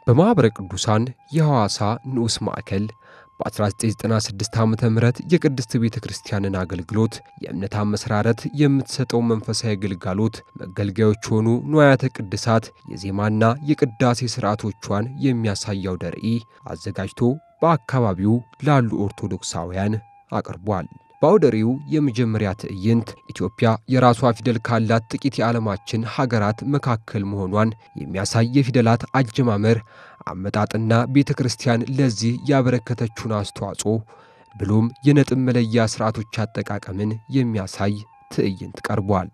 በማኅበረ ቅዱሳን የሐዋሳ ንዑስ ማዕከል በ1996 ዓመተ ምህረት የቅድስት ቤተ ክርስቲያንን አገልግሎት የእምነት አመሰራረት የምትሰጠው መንፈሳዊ ግልጋሎት መገልገያዎች ሆኑ ንዋያተ ቅድሳት የዜማና የቅዳሴ ሥርዓቶቿን የሚያሳየው ርዕይ አዘጋጅቶ በአካባቢው ላሉ ኦርቶዶክሳውያን አቅርቧል። ባውደሪው የመጀመሪያ ትዕይንት ኢትዮጵያ የራሷ ፊደል ካላት ጥቂት የዓለማችን ሀገራት መካከል መሆኗን የሚያሳይ የፊደላት አጀማመር አመጣጥና ቤተክርስቲያን ለዚህ ያበረከተችውን አስተዋጽኦ ብሎም የነጥብ መለያ ሥርዓቶች አጠቃቀምን የሚያሳይ ትዕይንት ቀርቧል።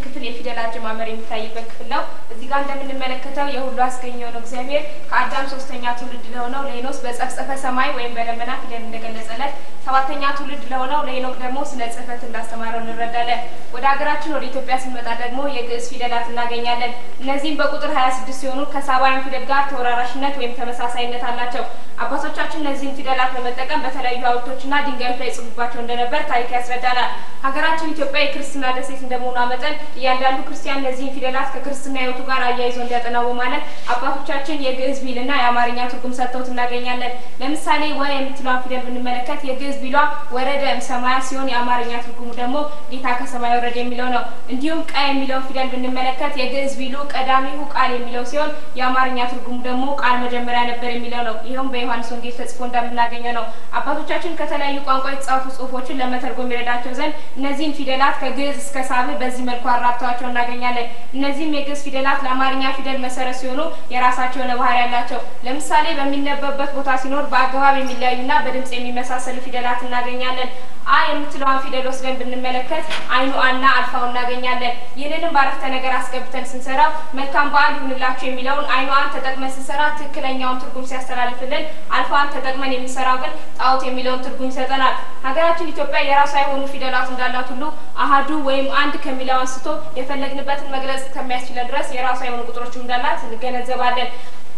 ክፍል የፊደል አጀማመር የሚታይበት ክፍል ነው። እዚህ ጋር እንደምንመለከተው የሁሉ አስገኘው ነው እግዚአብሔር ከአዳም ሶስተኛ ትውልድ ለሆነው ለሄኖስ በጸፍጸፈ ሰማይ ወይም በደመና ፊደል እንደገለጸለት ሰባተኛ ትውልድ ለሆነው ለሄኖክ ደግሞ ስለ ጽሕፈት እንዳስተማረው እንረዳለን። ወደ ሀገራችን ወደ ኢትዮጵያ ስንመጣ ደግሞ የግዕዝ ፊደላት እናገኛለን። እነዚህም በቁጥር 26 ሲሆኑ ከሳባውያን ፊደል ጋር ተወራራሽነት ወይም ተመሳሳይነት አላቸው። አባቶቻችን እነዚህን ፊደላት በመጠቀም በተለያዩ ሐውልቶችና ድንጋዮች ላይ ጽፉባቸው እንደነበር ታሪክ ያስረዳናል። ሀገራችን ኢትዮጵያ የክርስትና ደሴት እንደመሆኗ መጠን እያንዳንዱ ክርስቲያን እነዚህን ፊደላት ከክርስትና ሕይወቱ ጋር አያይዞ እንዲያጠናው ማለት አባቶቻችን የግዕዝ ቢልና የአማርኛ ትርጉም ሰጥተውት እናገኛለን። ለምሳሌ ወ የምትለዋን ፊደል ብንመለከት የግዕዝ ቢሏ ወረደ እምሰማያ ሲሆን የአማርኛ ትርጉሙ ደግሞ ጌታ ከሰማይ ወረደ የሚለው ነው። እንዲሁም ቀ የሚለውን ፊደል ብንመለከት የግዕዝ ቢሉ ቀዳሚሁ ቃል የሚለው ሲሆን የአማርኛ ትርጉሙ ደግሞ ቃል መጀመሪያ ነበር የሚለው ነው። ይሄውም በዮሐንስ ወንጌል ተጽፎ እንደምናገኘው ነው። አባቶቻችን ከተለያዩ ቋንቋ የተጻፉ ጽሑፎችን ለመተርጎም ይረዳቸው ዘንድ እነዚህን ፊደላት ከግዕዝ እስከ ሳብ በዚህ መልኩ አራብተዋቸው እናገኛለን። እነዚህም የግዕዝ ፊደላት ለአማርኛ ፊደል መሰረት ሲሆኑ የራሳቸው የሆነ ባህሪ ያላቸው ለምሳሌ በሚነበብበት ቦታ ሲኖር በአገባብ የሚለያዩና በድምጽ የሚመሳሰሉ ፊደላት እናገኛለን። አ የምትለዋን ፊደል ወስደን ብንመለከት አይኑ አና አልፋው እናገኛለን። ይህንንም ባረፍተ ነገር አስገብተን ስንሰራው መልካም በዓል ይሁንላችሁ የሚለውን አይኑ አን ተጠቅመን ስንሰራ ትክክለኛውን ትርጉም ሲያስተላልፍልን አልፋን ተጠቅመን የሚሰራው ግን ጣዖት የሚለውን ትርጉም ይሰጠናል። ሀገራችን ኢትዮጵያ የራሷ የሆኑ ፊደላት እንዳላት ሁሉ አሃዱ ወይም አንድ ከሚለው አንስቶ የፈለግንበትን መግለጽ ከሚያስችለን ድረስ የራሷ የሆኑ ቁጥሮችም እንዳላት እንገነዘባለን።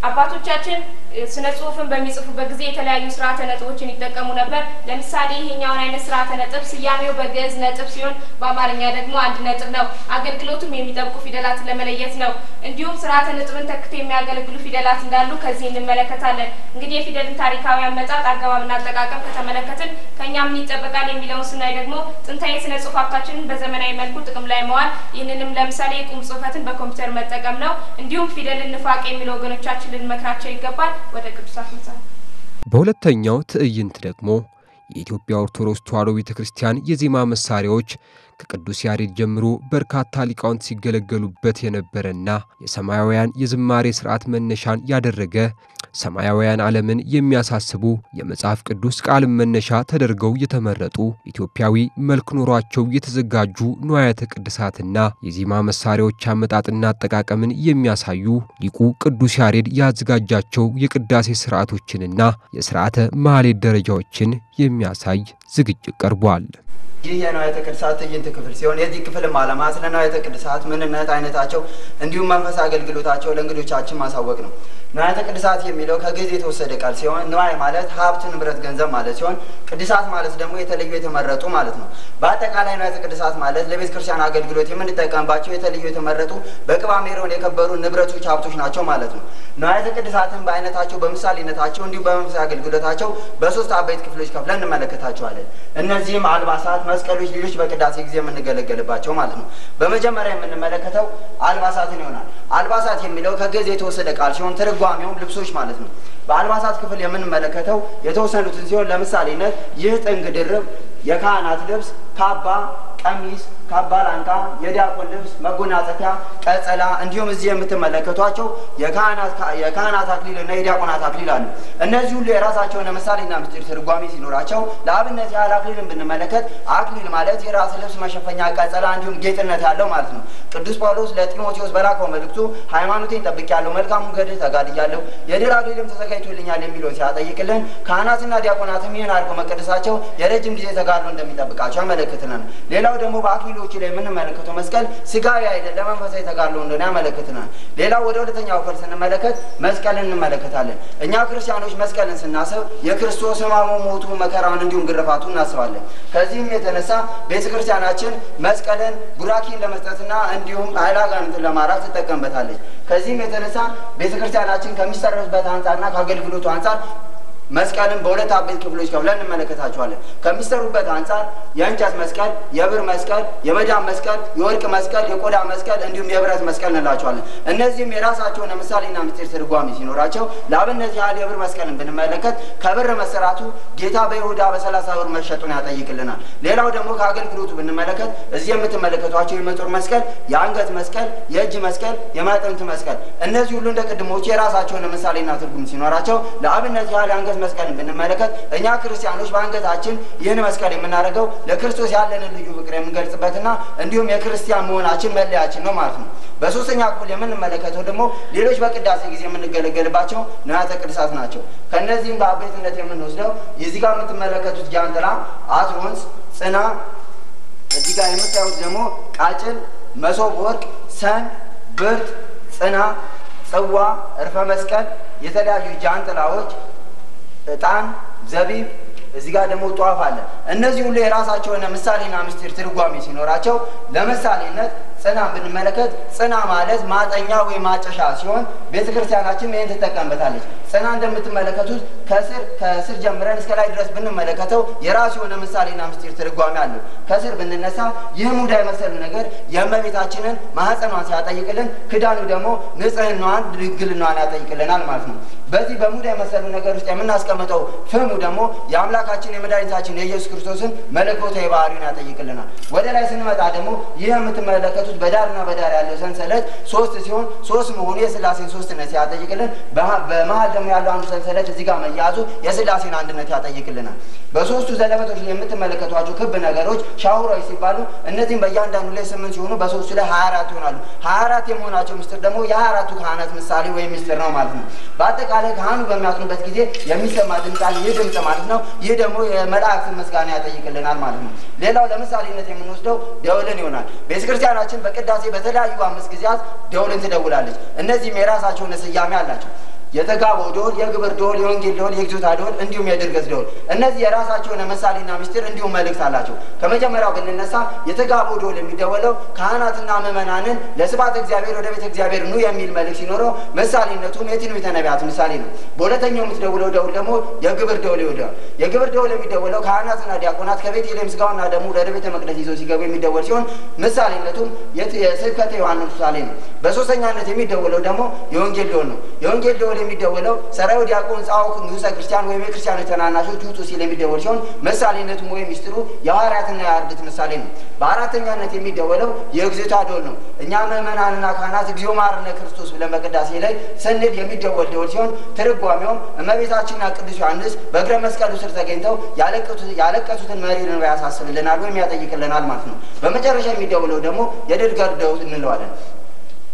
አባቶቻችን ስነ ጽሑፍን በሚጽፉበት ጊዜ የተለያዩ ስርዓተ ነጥቦችን ይጠቀሙ ነበር። ለምሳሌ ይሄኛውን አይነት ስርዓተ ነጥብ ስያሜው በግዕዝ ነጥብ ሲሆን በአማርኛ ደግሞ አንድ ነጥብ ነው። አገልግሎቱም የሚጠብቁ ፊደላትን ለመለየት ነው። እንዲሁም ስርዓተ ነጥብን ተክተው የሚያገለግሉ ፊደላት እንዳሉ ከዚህ እንመለከታለን። እንግዲህ የፊደልን ታሪካዊ አመጣጥ አገባብና አጠቃቀም ከተመለከትን ከኛ ምን ይጠበቃል የሚለውን ስናይ ደግሞ ጥንታዊ ስነ ጽሑፍ ሀብታችንን በዘመናዊ መልኩ ጥቅም ላይ መዋል፣ ይህንንም ለምሳሌ የቁም ጽሕፈትን በኮምፒውተር መጠቀም ነው። እንዲሁም ፊደልን ንፋቄ የሚሉ ወገኖቻችን ልንመክራቸው ይገባል። ወደ ቅዱሳት መጽሐፍ በሁለተኛው ትዕይንት ደግሞ የኢትዮጵያ ኦርቶዶክስ ተዋሕዶ ቤተክርስቲያን የዜማ መሳሪያዎች ከቅዱስ ያሬድ ጀምሮ በርካታ ሊቃውንት ሲገለገሉበት የነበረና የሰማያውያን የዝማሬ ሥርዓት መነሻን ያደረገ ሰማያውያን ዓለምን የሚያሳስቡ የመጽሐፍ ቅዱስ ቃል መነሻ ተደርገው የተመረጡ ኢትዮጵያዊ መልክ ኖሯቸው የተዘጋጁ ንዋያተ ቅድሳትና የዜማ መሳሪያዎች አመጣጥና አጠቃቀምን የሚያሳዩ ሊቁ ቅዱስ ያሬድ ያዘጋጃቸው የቅዳሴ ሥርዓቶችንና የሥርዓተ ማኅሌት ደረጃዎችን የሚያሳይ ዝግጅት ቀርቧል። ይህ የንዋያተ ቅድሳት ትዕይንት ክፍል ሲሆን የዚህ ክፍልም ዓላማ ስለ ንዋያተ ቅድሳት ምንነት፣ አይነታቸው እንዲሁም መንፈሳዊ አገልግሎታቸው ለእንግዶቻችን ማሳወቅ ነው። ንዋያተ ቅድሳት የሚለው ከግዕዝ የተወሰደ ቃል ሲሆን ንዋይ ማለት ሀብት፣ ንብረት፣ ገንዘብ ማለት ሲሆን ቅድሳት ማለት ደግሞ የተለዩ የተመረጡ ማለት ነው። በአጠቃላይ ንዋያተ ቅድሳት ማለት ለቤተ ክርስቲያን አገልግሎት የምንጠቀምባቸው የተለዩ የተመረጡ በቅባ ሜሮን የከበሩ ንብረቶች፣ ሀብቶች ናቸው ማለት ነው። ንዋያተ ቅድሳትን በአይነታቸው፣ በምሳሌነታቸው እንዲሁም በመንፈሳዊ አገልግሎታቸው በሶስት አበይት ክፍሎች ከፍለን እንመለከታቸዋለን። እነዚህም አልባሳት፣ መስቀሎች፣ ሌሎች በቅዳሴ ጊዜ የምንገለገልባቸው ማለት ነው። በመጀመሪያ የምንመለከተው አልባሳትን ይሆናል። አልባሳት የሚለው ከግዕዝ የተወሰደ ቃል ሲሆን ትርጓሜውም ልብሶች ማለት ነው። በአልባሳት ክፍል የምንመለከተው የተወሰኑትን ሲሆን ለምሳሌነት ይህ ጥንግ ድርብ፣ የካህናት ልብስ፣ ካባ፣ ቀሚስ፣ ካባ ላንቃ፣ የዲያቆን ልብስ፣ መጎናጸፊያ፣ ቀጸላ እንዲሁም እዚህ የምትመለከቷቸው የካህናት አክሊል እና የዲያቆናት አክሊል አሉ። እነዚህ ሁሉ የራሳቸው ለምሳሌና ምስጢር ትርጓሜ ሲኖራቸው ለአብነት ያህል አክሊልን ብንመለከት አክሊል ማለት የራስ ልብስ መሸፈኛ፣ ቀጸላ እንዲሁም ጌጥነት ያለው ማለት ነው። ቅዱስ ጳውሎስ ለጢሞቴዎስ በላከው መልእክቱ ሃይማኖቴን ጠብቄያለሁ፣ መልካሙን ገድል ተጋድያለሁ፣ የድል አክሊልም ተዘጋጅቶልኛል የሚለው ሲያጠይቅልን ካህናትና ዲያቆናትም ይህን አድርገው መቀደሳቸው የረጅም ጊዜ ተጋድሎ እንደሚጠብቃቸው ያመለክትናል። ሌላው ደግሞ በአክሊሉ ክፍሎች ላይ የምንመለከተው መስቀል ስጋዊ አይደለም መንፈሳዊ ተጋድሎ እንደሆነ ያመለክተናል። ሌላው ወደ ሁለተኛው ክፍል ስንመለከት መስቀልን እንመለከታለን። እኛ ክርስቲያኖች መስቀልን ስናስብ የክርስቶስ ሕማሙ፣ ሞቱ፣ መከራውን እንዲሁም ግርፋቱን እናስባለን። ከዚህም የተነሳ ቤተክርስቲያናችን መስቀልን ቡራኪን ለመስጠትና እንዲሁም ኃይለ አጋንንትን ለማራቅ ትጠቀምበታለች። ከዚህም የተነሳ ቤተክርስቲያናችን ከሚሰራበት አንጻርና ከአገልግሎቱ አንጻር መስቀልን በሁለት አበይት ክፍሎች ከፍለን እንመለከታቸዋለን። ከሚሰሩበት አንጻር የእንጨት መስቀል፣ የብር መስቀል፣ የመዳብ መስቀል፣ የወርቅ መስቀል፣ የቆዳ መስቀል እንዲሁም የብረት መስቀል እንላቸዋለን። እነዚህም የራሳቸውን ምሳሌና ምስጢር ትርጓሜ ሲኖራቸው ለአብነት ያህል የብር መስቀልን ብንመለከት ከብር መሰራቱ ጌታ በይሁዳ በ30 ብር መሸጡን ያጠይቅልናል። ሌላው ደግሞ ከአገልግሎቱ ብንመለከት እዚህ የምትመለከቷቸው የመጦር መስቀል፣ የአንገት መስቀል፣ የእጅ መስቀል፣ የማዕጠንት መስቀል እነዚህ ሁሉ እንደ ቅድሞቹ የራሳቸውን ምሳሌና ትርጉም ሲኖራቸው ለአብነት ያህል የአንገት መስቀልን ብንመለከት እኛ ክርስቲያኖች በአንገታችን ይህን መስቀል የምናደርገው ለክርስቶስ ያለንን ልዩ ፍቅር የምንገልጽበትና እንዲሁም የክርስቲያን መሆናችን መለያችን ነው ማለት ነው። በሶስተኛ ክፍል የምንመለከተው ደግሞ ሌሎች በቅዳሴ ጊዜ የምንገለገልባቸው ንዋያተ ቅድሳት ናቸው። ከነዚህም በአበይትነት የምንወስደው እዚህ ጋር የምትመለከቱት ጃንጥላ፣ አትሮንስ፣ ጽና፣ እዚህ ጋር የምታዩት ደግሞ ቃጭል፣ መሶብ ወርቅ፣ ሰን፣ ብርት፣ ጽና፣ ጽዋ፣ እርፈ መስቀል፣ የተለያዩ ጃንጥላዎች፣ እጣን፣ ዘቢብ እዚህ ጋር ደግሞ ጧፍ አለ። እነዚህ ሁሉ የራሳቸውን ምሳሌና ምስጢር ትርጓሜ ሲኖራቸው ለምሳሌነት ጽና ብንመለከት ጽና ማለት ማጠኛ ወይ ማጨሻ ሲሆን ቤተክርስቲያናችን ይሄን ትጠቀምበታለች። ጽና እንደምትመለከቱት ከስር ጀምረን እስከ ላይ ድረስ ብንመለከተው የራሱ የሆነ ምሳሌና ምስጢር ትርጓሜ አለው። ከስር ብንነሳ ይህ ሙዳይ መሰሉ ነገር የእመቤታችንን ማህፀኗን ሲያጠይቅልን፣ ክዳኑ ደግሞ ንጽህናዋን ድንግልናዋን ያጠይቅልናል ማለት ነው። በዚህ በሙዳይ መሰሉ ነገር ውስጥ የምናስቀምጠው ፍሙ ደግሞ የአምላካችን የመድኃኒታችን የኢየሱስ ክርስቶስን መለኮታዊ ባህሪውን ያጠይቅልናል። ወደ ላይ ስንመጣ ደግሞ ይህ የምትመለከቱት በዳርና በዳር ያለው ሰንሰለት 3 ሲሆን 3 መሆኑ የሥላሴን ሶስትነት ያጠይቅልን። በመሃል ደግሞ ያለው አንዱ ሰንሰለት እዚህ ጋር መያዙ የሥላሴን አንድነት ያጠይቅልናል። በሶስቱ ዘለበቶች ላይ የምትመለከቷቸው ክብ ነገሮች ሻሁራዊ ሲባሉ እነዚህም በእያንዳንዱ ላይ 8 ሲሆኑ በሶስቱ ላይ 24 ይሆናሉ። 24 የመሆናቸው ምስጢር ደግሞ የ24ቱ ካህናት ምሳሌ ወይም ምስጢር ነው ማለት ነው። በአጠቃላይ ካህኑ በሚያጥኑበት ጊዜ የሚሰማ ድምፅ አለ። ይህ ድምፅ ማለት ነው። ይህ ደግሞ የመላእክትን ምስጋና ያጠይቅልናል ማለት ነው። ሌላው ለምሳሌነት የምንወስደው ደውልን ይሆናል። ቤተክርስቲያናችን በቅዳሴ በተለያዩ 5 ጊዜያት ደውልን ትደውላለች። እነዚህም የራሳቸውን ስያሜ አላቸው። የተጋቦ ደወል፣ የግብር ደወል፣ የወንጌል ደወል፣ የግዞታ ደወል እንዲሁም የድርገት ደወል እነዚህ የራሳቸውን ምሳሌና ምስጢር እንዲሁም መልእክት አላቸው። ከመጀመሪያው ብንነሳ የተጋቦ ደወል የሚደወለው ካህናትና ምእመናንን ለስብሐተ እግዚአብሔር ወደ ቤተ እግዚአብሔር ኑ የሚል መልእክት ሲኖረው ምሳሌነቱም የትንቢተ ነቢያት ምሳሌ ነው። በሁለተኛው የምትደውለው ደወል ደግሞ የግብር ደወል ይወዳል። የግብር ደወል የሚደወለው ካህናትና ዲያቆናት ከቤተልሔም ሥጋውና ደሙ ወደ ቤተ መቅደስ ይዘው ሲገቡ የሚደወል ሲሆን ምሳሌነቱም የስብከተ ዮሐንስ ምሳሌ ነው። በሶስተኛነት የሚደወለው ደግሞ የወንጌል ደወል ነው። የወንጌል ደወል የሚደወለው ሰራዩ ዲያቆን ጻውክ ንዑሰ ክርስቲያን ወይም የክርስቲያኖች ተናናሾች ውጡ ሲል የሚደወል ሲሆን ምሳሌነቱም ወይም ምስጢሩ የሐዋርያትና የአርድእት ምሳሌ ነው። በአራተኛነት የሚደወለው የግዞታ ደወል ነው። እኛ ምእመናንና ካህናት እግዚኦ መሐረነ ክርስቶስ ብለን በቅዳሴ ላይ ስንል የሚደወል ደወል ሲሆን ትርጓሜውም እመቤታችንና ቅዱስ ዮሐንስ በእግረ መስቀሉ ስር ተገኝተው ያለቀሱትን መሪር እንባ ያሳስብልናል ወይም ያጠይቅልናል ማለት ነው። በመጨረሻ የሚደወለው ደግሞ የድርገት ደወል እንለዋለን።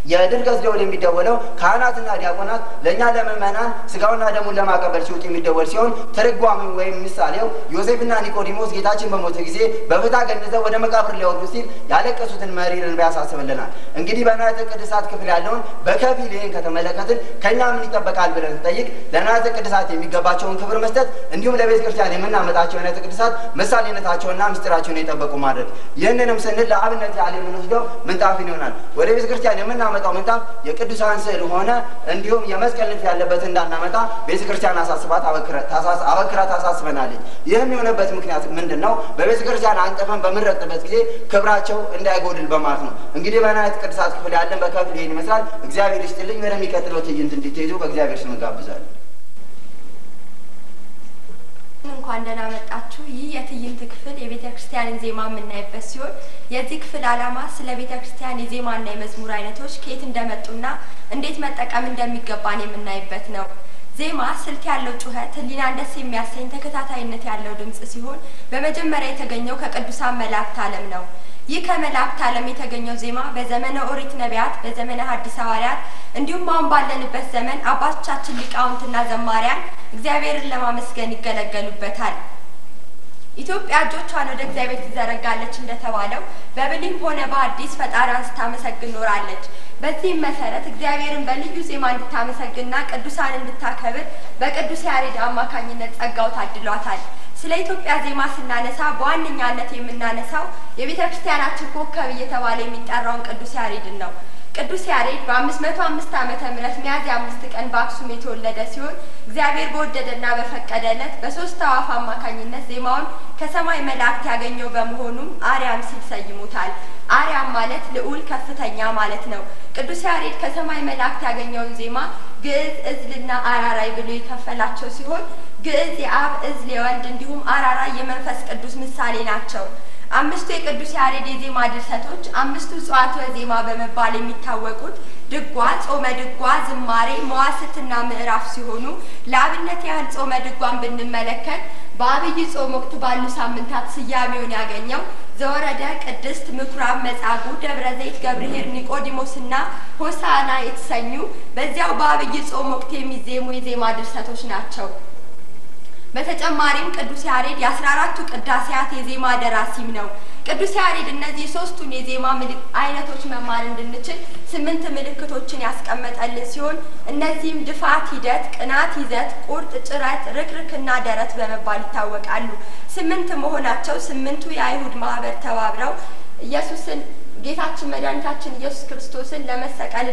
የድርገት ደወል የሚደወለው ካህናትና ዲያቆናት ለእኛ ለምእመናን ሥጋውና ደሙን ለማቀበል ሲወጡ የሚደወል ሲሆን ትርጓሜው ወይም ምሳሌው ዮሴፍና ኒቆዲሞስ ጌታችን በሞተ ጊዜ በፍታ ገንዘው ወደ መቃብር ሊወርዱ ሲል ያለቀሱትን መሪር እንባ ያሳስብልናል። እንግዲህ በንዋያተ ቅድሳት ክፍል ያለውን በከፊል ይህን ከተመለከትን ከእኛ ምን ይጠበቃል ብለን ስንጠይቅ ለንዋያተ ቅድሳት የሚገባቸውን ክብር መስጠት እንዲሁም ለቤተ ክርስቲያን የምናመጣቸው ንዋያተ ቅድሳት ምሳሌነታቸውና ምስጢራቸውን የጠበቁ ማድረግ። ይህንንም ስንል ለአብነት ያህል የምንወስደው ምንጣፍን ይሆናል። ወደ ቤተ ክርስቲያን የምናመጣው ምንጣፍ የቅዱሳን ስዕል ሆነ እንዲሁም የመስቀል ንድፍ ያለበት እንዳናመጣ ቤተክርስቲያን አበክራ ታሳስበናለች። ይህም የሆነበት ምክንያት ምንድን ነው? በቤተክርስቲያን አንጥፈን በምንረግጥበት ጊዜ ክብራቸው እንዳይጎድል በማለት ነው። እንግዲህ በንዋያተ ቅድሳት ክፍል ያለን በከፊል ይህን ይመስላል። እግዚአብሔር ይስጥልኝ። ወደሚቀጥለው ትዕይንት እንድትሄዱ በእግዚአብሔር ስም እጋብዛለሁ። እንኳን ደህና መጣችሁ። ይህ የትዕይንት ክፍል የቤተ ክርስቲያንን ዜማ የምናይበት ሲሆን የዚህ ክፍል ዓላማ ስለ ቤተ ክርስቲያን የዜማና የመዝሙር አይነቶች ከየት እንደመጡና እንዴት መጠቀም እንደሚገባን የምናይበት ነው። ዜማ ስልት ያለው ጩኸት፣ ሕሊናን ደስ የሚያሰኝ ተከታታይነት ያለው ድምጽ ሲሆን በመጀመሪያ የተገኘው ከቅዱሳን መላእክት ዓለም ነው። ይህ ከመላእክት ዓለም የተገኘው ዜማ በዘመነ ኦሪት ነቢያት፣ በዘመነ ሐዲስ ሐዋርያት እንዲሁም አሁን ባለንበት ዘመን አባቶቻችን ሊቃውንትና ዘማሪያን እግዚአብሔርን ለማመስገን ይገለገሉበታል። ኢትዮጵያ እጆቿን ወደ እግዚአብሔር ትዘረጋለች እንደተባለው በብሉይም ሆነ በአዲስ ፈጣሪዋን ስታመሰግን ኖራለች። በዚህም መሰረት እግዚአብሔርን በልዩ ዜማ እንድታመሰግንና ቅዱሳን እንድታከብር በቅዱስ ያሬድ አማካኝነት ጸጋው ታድሏታል። ስለ ኢትዮጵያ ዜማ ስናነሳ በዋነኛነት የምናነሳው የቤተ ክርስቲያናችን ኮከብ እየተባለ የሚጠራውን ቅዱስ ያሬድን ነው። ቅዱስ ያሬድ በ505 ዓመተ ምህረት ሚያዝያ 5 ቀን በአክሱም የተወለደ ሲሆን እግዚአብሔር በወደደና በፈቀደለት በሶስት አዋፍ አማካኝነት ዜማውን ከሰማይ መላእክት ያገኘው በመሆኑም አርያም ሲል ሰይሞታል። አርያም ማለት ልዑል ከፍተኛ ማለት ነው። ቅዱስ ያሬድ ከሰማይ መላእክት ያገኘውን ዜማ ግዕዝ፣ ዕዝልና አራራይ ብሎ የከፈላቸው ሲሆን ግዕዝ የአብ፣ ዕዝል የወልድ እንዲሁም አራራይ የመንፈስ ቅዱስ ምሳሌ ናቸው። አምስቱ የቅዱስ ያሬድ የዜማ ድርሰቶች አምስቱ ጽዋተ ዜማ በመባል የሚታወቁት ድጓ፣ ጾመ ድጓ፣ ዝማሬ፣ መዋሥዕትና ምዕራፍ ሲሆኑ ለአብነት ያህል ጾመ ድጓን ብንመለከት በአብይ ጾም ወቅት ባሉ ሳምንታት ስያሜውን ያገኘው ዘወረደ፣ ቅድስት፣ ምኩራብ፣ መጻጉዕ፣ ደብረ ዘይት፣ ገብርኄር፣ ኒቆዲሞስና ሆሳዕና የተሰኙ በዚያው በአብይ ጾም ወቅት የሚዜሙ የዜማ ድርሰቶች ናቸው። በተጨማሪም ቅዱስ ያሬድ የ14ቱ ቅዳሴያት የዜማ ደራሲም ነው። ቅዱስ ያሬድ እነዚህ ሶስቱን የዜማ አይነቶች መማር እንድንችል 8 ምልክቶችን ያስቀመጠልን ሲሆን እነዚህም ድፋት፣ ሂደት፣ ቅናት፣ ይዘት፣ ቁርጥ፣ ጭረት፣ ርክርክና ደረት በመባል ይታወቃሉ። 8 መሆናቸው 8ቱ የአይሁድ ማህበር ተባብረው ኢየሱስን ጌታችን መድኃኒታችን ኢየሱስ ክርስቶስን ለመሰቀል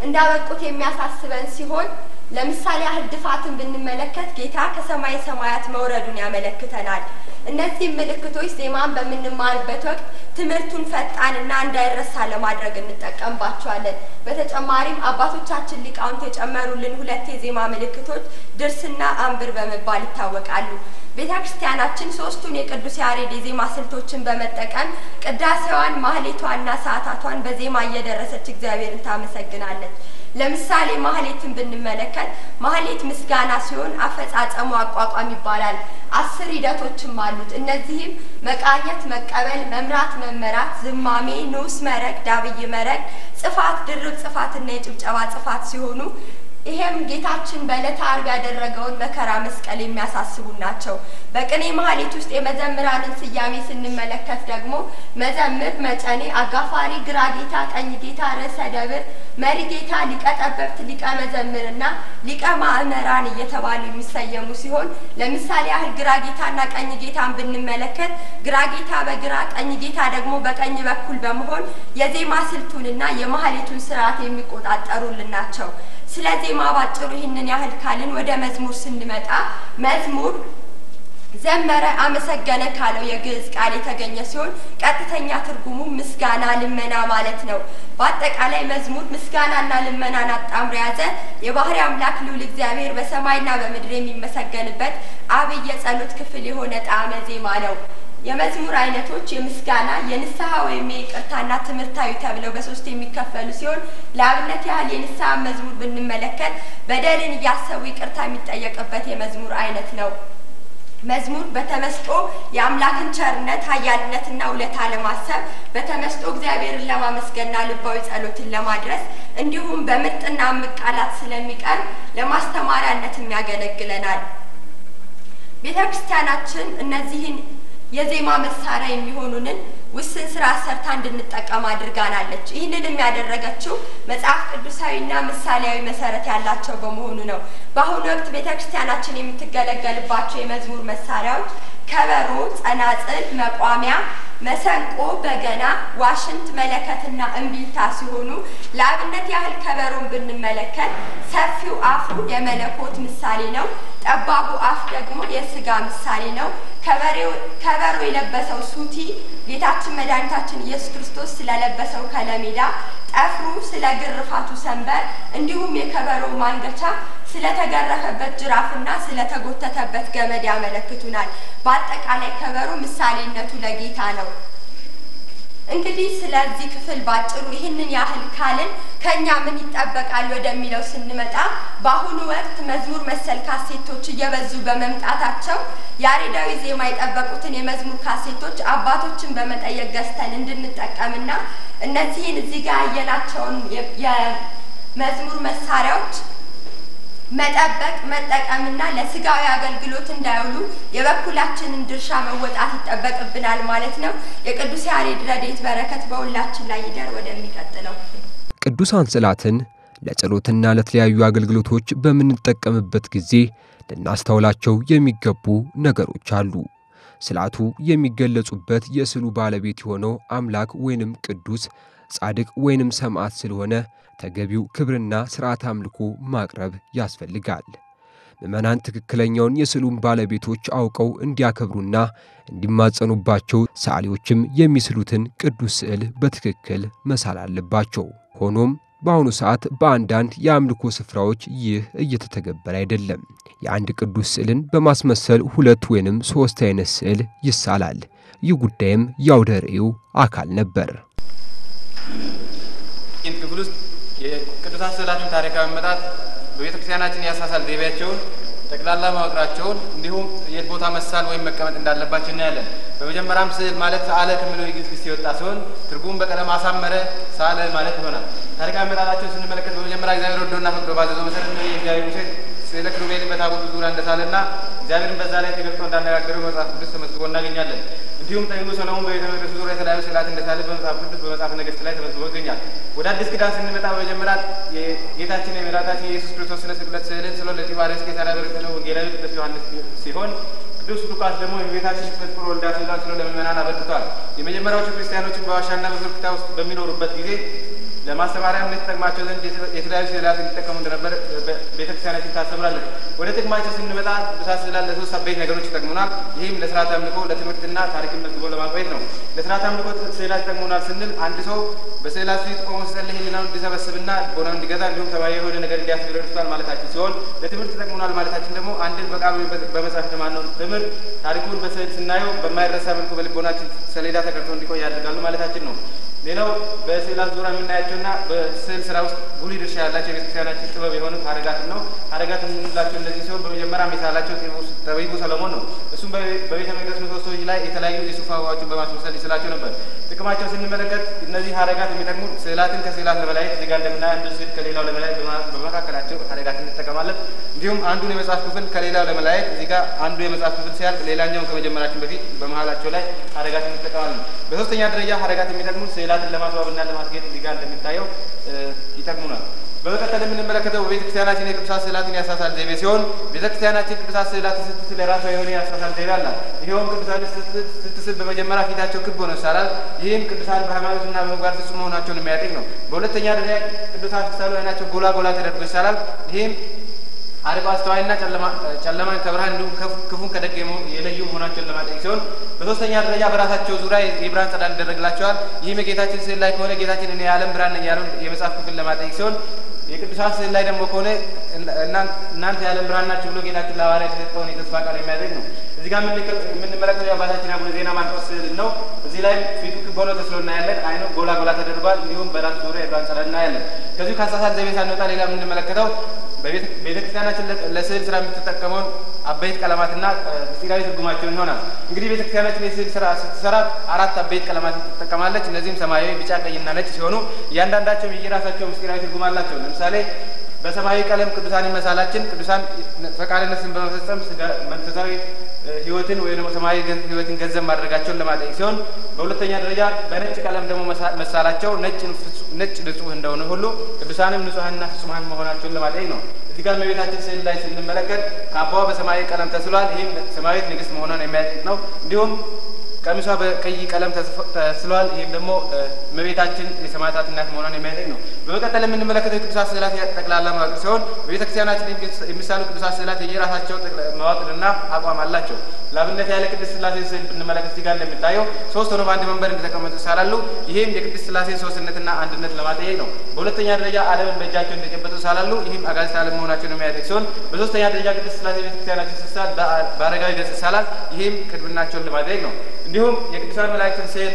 እንዳበቁት የሚያሳስበን ሲሆን ለምሳሌ ያህል ድፋትን ብንመለከት ጌታ ከሰማይ ሰማያት መውረዱን ያመለክተናል። እነዚህ ምልክቶች ዜማን በምንማርበት ወቅት ትምህርቱን ፈጣንና እንዳይረሳ ለማድረግ እንጠቀምባቸዋለን። በተጨማሪም አባቶቻችን ሊቃውንት የጨመሩልን 2 የዜማ ምልክቶች ድርስና አንብር በመባል ይታወቃሉ። ቤተ ክርስቲያናችን 3ቱን የቅዱስ ያሬድ የዜማ ስልቶችን በመጠቀም ቅዳሴዋን፣ ማህሌቷንና ሰዓታቷን በዜማ እየደረሰች እግዚአብሔርን ታመሰግናለች። ለምሳሌ ማህሌትን ብንመለከት ማህሌት ምስጋና ሲሆን አፈጻጸሙ አቋቋም ይባላል። 10 ሂደቶችም አሉት። እነዚህም መቃኘት፣ መቀበል፣ መምራት፣ መመራት፣ ዝማሜ፣ ንዑስ መረግ፣ ዳብይ መረግ፣ ጽፋት፣ ድርብ ጽፋትና የጭብጨባ ጽፋት ሲሆኑ ይሄም ጌታችን በዕለተ ዓርብ ያደረገውን መከራ መስቀል የሚያሳስቡ ናቸው። በቅኔ ማህሌት ውስጥ የመዘምራንን ስያሜ ስንመለከት ደግሞ መዘምር፣ መጨኔ፣ አጋፋሪ፣ ግራ ጌታ፣ ቀኝ ጌታ፣ ርዕሰ ደብር፣ መሪ ጌታ፣ ሊቀ ጠበብት፣ ሊቀ መዘምርና ሊቀ ማእመራን እየተባሉ የሚሰየሙ ሲሆን ለምሳሌ ያህል ግራ ጌታና ቀኝ ጌታን ብንመለከት ግራ ጌታ በግራ ቀኝ ጌታ ደግሞ በቀኝ በኩል በመሆን የዜማ ስልቱንና የማህሌቱን ስርዓት የሚቆጣጠሩልን ናቸው። ስለ ዜማ ባጭሩ ይህንን ያህል ካልን ወደ መዝሙር ስንመጣ መዝሙር ዘመረ፣ አመሰገነ ካለው የግዕዝ ቃል የተገኘ ሲሆን ቀጥተኛ ትርጉሙ ምስጋና፣ ልመና ማለት ነው። በአጠቃላይ መዝሙር ምስጋናና ልመናን አጣምሮ የያዘ የባህሪ አምላክ ልዑል እግዚአብሔር በሰማይና በምድር የሚመሰገንበት አብይ የጸሎት ክፍል የሆነ ጣዕመ ዜማ ነው። የመዝሙር አይነቶች የምስጋና፣ የንስሐ ወይም የይቅርታና ትምህርታዊ ተብለው በ3 የሚከፈሉ ሲሆን ለአብነት ያህል የንስሐ መዝሙር ብንመለከት በደልን እያሰቡ ይቅርታ የሚጠየቅበት የመዝሙር አይነት ነው። መዝሙር በተመስጦ የአምላክን ቸርነት፣ ኃያልነትና ውለታ ለማሰብ በተመስጦ እግዚአብሔርን ለማመስገንና ልባዊ ጸሎትን ለማድረስ እንዲሁም በምርጥና እምቅ ቃላት ስለሚቀርብ ለማስተማሪያነትም ያገለግለናል። ቤተ ክርስቲያናችን እነዚህን የዜማ መሳሪያ የሚሆኑንን ውስን ስራ ሰርታ እንድንጠቀም አድርጋናለች። ይህንንም ያደረገችው መጽሐፍ ቅዱሳዊና ምሳሌያዊ መሰረት ያላቸው በመሆኑ ነው። በአሁኑ ወቅት ቤተክርስቲያናችን የምትገለገልባቸው የመዝሙር መሳሪያዎች ከበሮ፣ ጸናጽል፣ መቋሚያ፣ መሰንቆ፣ በገና፣ ዋሽንት፣ መለከትና እምቢልታ ሲሆኑ ለአብነት ያህል ከበሮን ብንመለከት ሰፊው አፉ የመለኮት ምሳሌ ነው። ጠባቡ አፍ ደግሞ የስጋ ምሳሌ ነው። ከበሮ የለበሰው ሱቲ ጌታችን መድኃኒታችን ኢየሱስ ክርስቶስ ስለለበሰው ከለሜዳ፣ ጠፍሩ ስለ ግርፋቱ ሰንበር፣ እንዲሁም የከበሮ ማንገቻ ስለተገረፈበት ጅራፍና ስለተጎተተበት ገመድ ያመለክቱናል። በአጠቃላይ ከበሮ ምሳሌነቱ ለጌታ ነው። እንግዲህ ስለዚህ ክፍል ባጭሩ ይህንን ያህል ካልን ከኛ ምን ይጠበቃል ወደሚለው ስንመጣ በአሁኑ ወቅት መዝሙር መሰል ካሴቶች እየበዙ በመምጣታቸው ያሬዳዊ ዜማ የጠበቁትን የመዝሙር ካሴቶች አባቶችን በመጠየቅ ገዝተን እንድንጠቀምና እነዚህን እዚህ ጋር ያየናቸውን የመዝሙር መሳሪያዎች መጠበቅ መጠቀምና ለስጋዊ አገልግሎት እንዳይውሉ የበኩላችንን ድርሻ መወጣት ይጠበቅብናል ማለት ነው። የቅዱስ ያሬድ ረድኤት በረከት በሁላችን ላይ ይደር። ወደሚቀጥለው ቅዱሳን ስዕላትን ለጸሎትና ለተለያዩ አገልግሎቶች በምንጠቀምበት ጊዜ ልናስተውላቸው የሚገቡ ነገሮች አሉ። ስዕላቱ የሚገለጹበት የስዕሉ ባለቤት የሆነው አምላክ ወይንም ቅዱስ ጻድቅ ወይንም ሰማዕት ስለሆነ ተገቢው ክብርና ሥርዓት አምልኮ ማቅረብ ያስፈልጋል። ምዕመናን ትክክለኛውን የስዕሉን ባለቤቶች አውቀው እንዲያከብሩና እንዲማጸኑባቸው ሰዓሊዎችም የሚስሉትን ቅዱስ ስዕል በትክክል መሳል አለባቸው። ሆኖም በአሁኑ ሰዓት በአንዳንድ የአምልኮ ስፍራዎች ይህ እየተተገበረ አይደለም። የአንድ ቅዱስ ስዕልን በማስመሰል 2 ወይንም 3 አይነት ስዕል ይሳላል። ይህ ጉዳይም የአውደ ርዕዩ አካል ነበር። ይህን ክፍል ውስጥ የቅዱሳት ስዕላትን ታሪካዊ አመጣጥ በቤተ ክርስቲያናችን ያሳሳል ዘይቤያቸውን ጠቅላላ ማወቅራቸውን እንዲሁም የት ቦታ መሳል ወይም መቀመጥ እንዳለባቸው እናያለን። በመጀመሪያም ስዕል ማለት ሰዓለ ከሚለው የግዕዝ ግስ የወጣ ሲሆን ትርጉም በቀለም አሳመረ ሳለ ማለት ይሆናል። ታሪካዊ አመጣጣቸውን ስንመለከት በመጀመሪያ እግዚአብሔር ወዶና ፈቅዶ ባዘዘው መሰረት ነው የእግዚአብሔር ሙሴ ስዕለ ኪሩቤልን በታቦቱ ዙሪያ እንደሳለና እግዚአብሔርን በዛ ላይ ተገልጦ እንዳነጋገረው መጽሐፍ ቅዱስ ተመዝግቦ እናገኛለን። እንዲሁም ጠቢቡ ሰሎሞን በቤተ መቅደሱ ዙሪያ የተለያዩ ስዕላት እንደሳለ በመጽሐፍ ቅዱስ በመጽሐፈ ነገሥት ላይ ተመዝግቦ ይገኛል። ወደ አዲስ ኪዳን ስንመጣ በመጀመሪያ የጌታችን የመድኃኒታችን የኢየሱስ ክርስቶስ ስነ ስቅለት ስዕልን ስሎ ለጢባርዮስ ቄሳር ያበረከተው ወንጌላዊ ቅዱስ ዮሐንስ ሲሆን ቅዱስ ሉቃስ ደግሞ የቤታችን ስቅለት ቁር ወልዳ ስዕሏን ስሎ ለምእመናን አበርክተዋል። የመጀመሪያዎቹ ክርስቲያኖችን በዋሻና በኮረብታ ውስጥ በሚኖሩበት ጊዜ ለማስተማሪያነት ተጠቅማቸው ዘንድ የተለያዩ ስዕላት እንዲጠቀሙ እንደነበር ቤተክርስቲያናችን ታስተምራለች። ወደ ጥቅማቸው ስንመጣ ቅዱሳት ስዕላት ለሶስት አበይት ነገሮች ይጠቅሙናል። ይህም ለስርዓተ አምልኮ፣ ለትምህርትና ታሪክን መዝግቦ ለማቆየት ነው። ለስርዓተ አምልኮ ስዕላት ይጠቅሙናል ስንል አንድ ሰው በስዕላት ፊት ቆሞ ሲጸልይ ሕሊናውን እንዲሰበስብና ልቦናውን እንዲገዛ እንዲሁም ሰማያዊ የሆነ ነገር እንዲያስብ ይረዱታል ማለታችን ሲሆን ለትምህርት ይጠቅሙናል ማለታችን ደግሞ አንድን በቃል ወይም በመጽሐፍ የተማርነውን ትምህርት ታሪኩን በስዕል ስናየው በማይረሳ መልኩ በልቦናችን ሰሌዳ ተቀርጾ እንዲቆይ ያደርጋሉ ማለታችን ነው። ሌላው በስዕላት ዙሪያ የምናያቸውና በስዕል ስራ ውስጥ ጉልህ ድርሻ ያላቸው የቤተክርስቲያናችን ጥበብ የሆኑት ሐረጋትን ነው። ሐረጋት የምንላቸው እንደዚህ ሲሆን በመጀመሪያ የሳላቸው ጠቢቡ ሰሎሞን ነው። እሱም በቤተ መቅደስ ምሰሶዎች ላይ የተለያዩ የሱፍ አበባዎችን በማስመሰል ይስላቸው ነበር። ጥቅማቸው ስንመለከት እነዚህ ሐረጋት የሚጠቅሙ ስዕላትን ከስዕላት ለመለያየት እዚህ ጋር እንደምናየው አንዱ ስዕል ከሌላው ለመለያየት በመካከላቸው ሐረጋትን እንጠቀማለን። እንዲሁም አንዱን የመጽሐፍ ክፍል ከሌላው ለመለያየት እዚህ ጋር አንዱ የመጽሐፍ ክፍል ሲያልቅ ሌላኛውን ከመጀመራችን በፊት በመሃላቸው ላይ ሐረጋትን እንጠቀማለን። በሶስተኛ ደረጃ ሐረጋት የሚጠቅሙ ስዕላትን ለማስዋብና ለማስጌጥ እዚህ ጋር እንደሚታየው ይጠቅሙናል። በመቀጠል የምንመለከተው በቤተክርስቲያናችን የቅዱሳት ስዕላትን ያሳሳል ዘይቤ ሲሆን ቤተክርስቲያናችን ቅዱሳት ስዕላትን ስትስል የራሷ የሆነ ያሳሳል ዘይቤ አላት። ይኸውም ቅዱሳን ስትስል በመጀመሪያ ፊታቸው ክብ ሆኖ ይሳላል። ይህም ቅዱሳን በሃይማኖትና በምግባር ፍጹም መሆናቸውን የሚያጠይቅ ነው። በሁለተኛ ደረጃ ቅዱሳን ሲሳሉ ዓይናቸው ጎላ ጎላ ተደርጎ ይሳላል። ይህም አርቆ አስተዋይና ጨለማን ከብርሃን እንዲሁም ክፉን ከደግ የለዩ መሆናቸውን ለማጠየቅ ሲሆን በሶስተኛ ደረጃ በራሳቸው ዙሪያ የብርሃን ጸዳል ይደረግላቸዋል። ይህም የጌታችን ስዕል ላይ ከሆነ ጌታችን እኔ የዓለም ብርሃን ነኝ ያለውን የመጽሐፍ ክፍል ለማጠየቅ ሲሆን የቅዱሳት ስዕል ላይ ደግሞ ከሆነ እናንተ የዓለም ብርሃን ናችሁ ብሎ ጌታችን ለሐዋርያት የሰጠውን የተስፋ ቃል የሚያደርግ ነው። እዚህ ጋር የምንመለከተው የአባታችን አቡነ ዜና ማርቆስ ስዕል ነው። እዚህ ላይ ፊቱ ክብ ሆኖ ተስሎ እናያለን። ዓይኑ ጎላ ጎላ ተደርጓል። እንዲሁም በራሱ ዙሪያ የብርሃን ጸዳል እናያለን። ከዚሁ ከአሳሳል ዘይቤ ሳንወጣ ሌላ የምንመለከተው ቤተክርስቲያናችን ለስዕል ስራ የምትጠቀመውን አበይት ቀለማትና ምስጢራዊ ትርጉማቸውን ይሆናል። እንግዲህ ቤተክርስቲያናችን የስዕል ስራ ስትሰራ 4 አበይት ቀለማትን ትጠቀማለች። እነዚህም ሰማያዊ፣ ቢጫ፣ ቀይና ነጭ ሲሆኑ እያንዳንዳቸው የየራሳቸው ምስጢራዊ ትርጉም አላቸው። ለምሳሌ በሰማያዊ ቀለም ቅዱሳን መሳላችን ቅዱሳን ፈቃደ ነፍስን በመፈጸም መንፈሳዊ ሕይወትን ወይ ደግሞ ሰማያዊ ሕይወትን ገንዘብ ማድረጋቸውን ለማጠየቅ ሲሆን በሁለተኛ ደረጃ በነጭ ቀለም ደግሞ መሳላቸው ነጭ ንጹህ እንደሆነ ሁሉ ቅዱሳንም ንጹሐንና ፍጹማን መሆናቸውን ለማጠየቅ ነው። እዚህ ጋር እመቤታችን ስዕል ላይ ስንመለከት ካባዋ በሰማያዊ ቀለም ተስሏል። ይህም ሰማያዊት ንግስት መሆኗን የሚያጠይቅ ነው። እንዲሁም ቀሚሷ በቀይ ቀለም ተስሏል። ይህም ደግሞ እመቤታችን የሰማዕታት እናት መሆኗን የሚያጠይቅ ነው። በመቀጠል የምንመለከተው የቅዱሳት ስዕላት ጠቅላላ መዋቅር ሲሆን በቤተክርስቲያናችን የሚሳሉ ቅዱሳት ስዕላት የየራሳቸው መዋቅርና አቋም አላቸው። ለአብነት ያለ ቅድስት ሥላሴ ስዕል ብንመለከት እዚህ ጋር እንደሚታየው 3 ሆነው በአንድ መንበር እንደተቀመጡ ይሳላሉ። ይህም የቅድስት ሥላሴን ሶስትነትና አንድነት ለማጠየቅ ነው። በሁለተኛ ደረጃ ዓለምን በእጃቸው እንደጨበጡ ይሳላሉ። ይህም አጋዕዝተ ዓለም መሆናቸውን የሚያጠይቅ ሲሆን በሶስተኛ ደረጃ ቅድስት ሥላሴ ቤተክርስቲያናችን ስትሳል በአረጋዊ ገጽ ይሳላል። ይህም ቅድምናቸውን ለማጠየቅ ነው። እንዲሁም የቅዱሳን መላእክትን ስዕል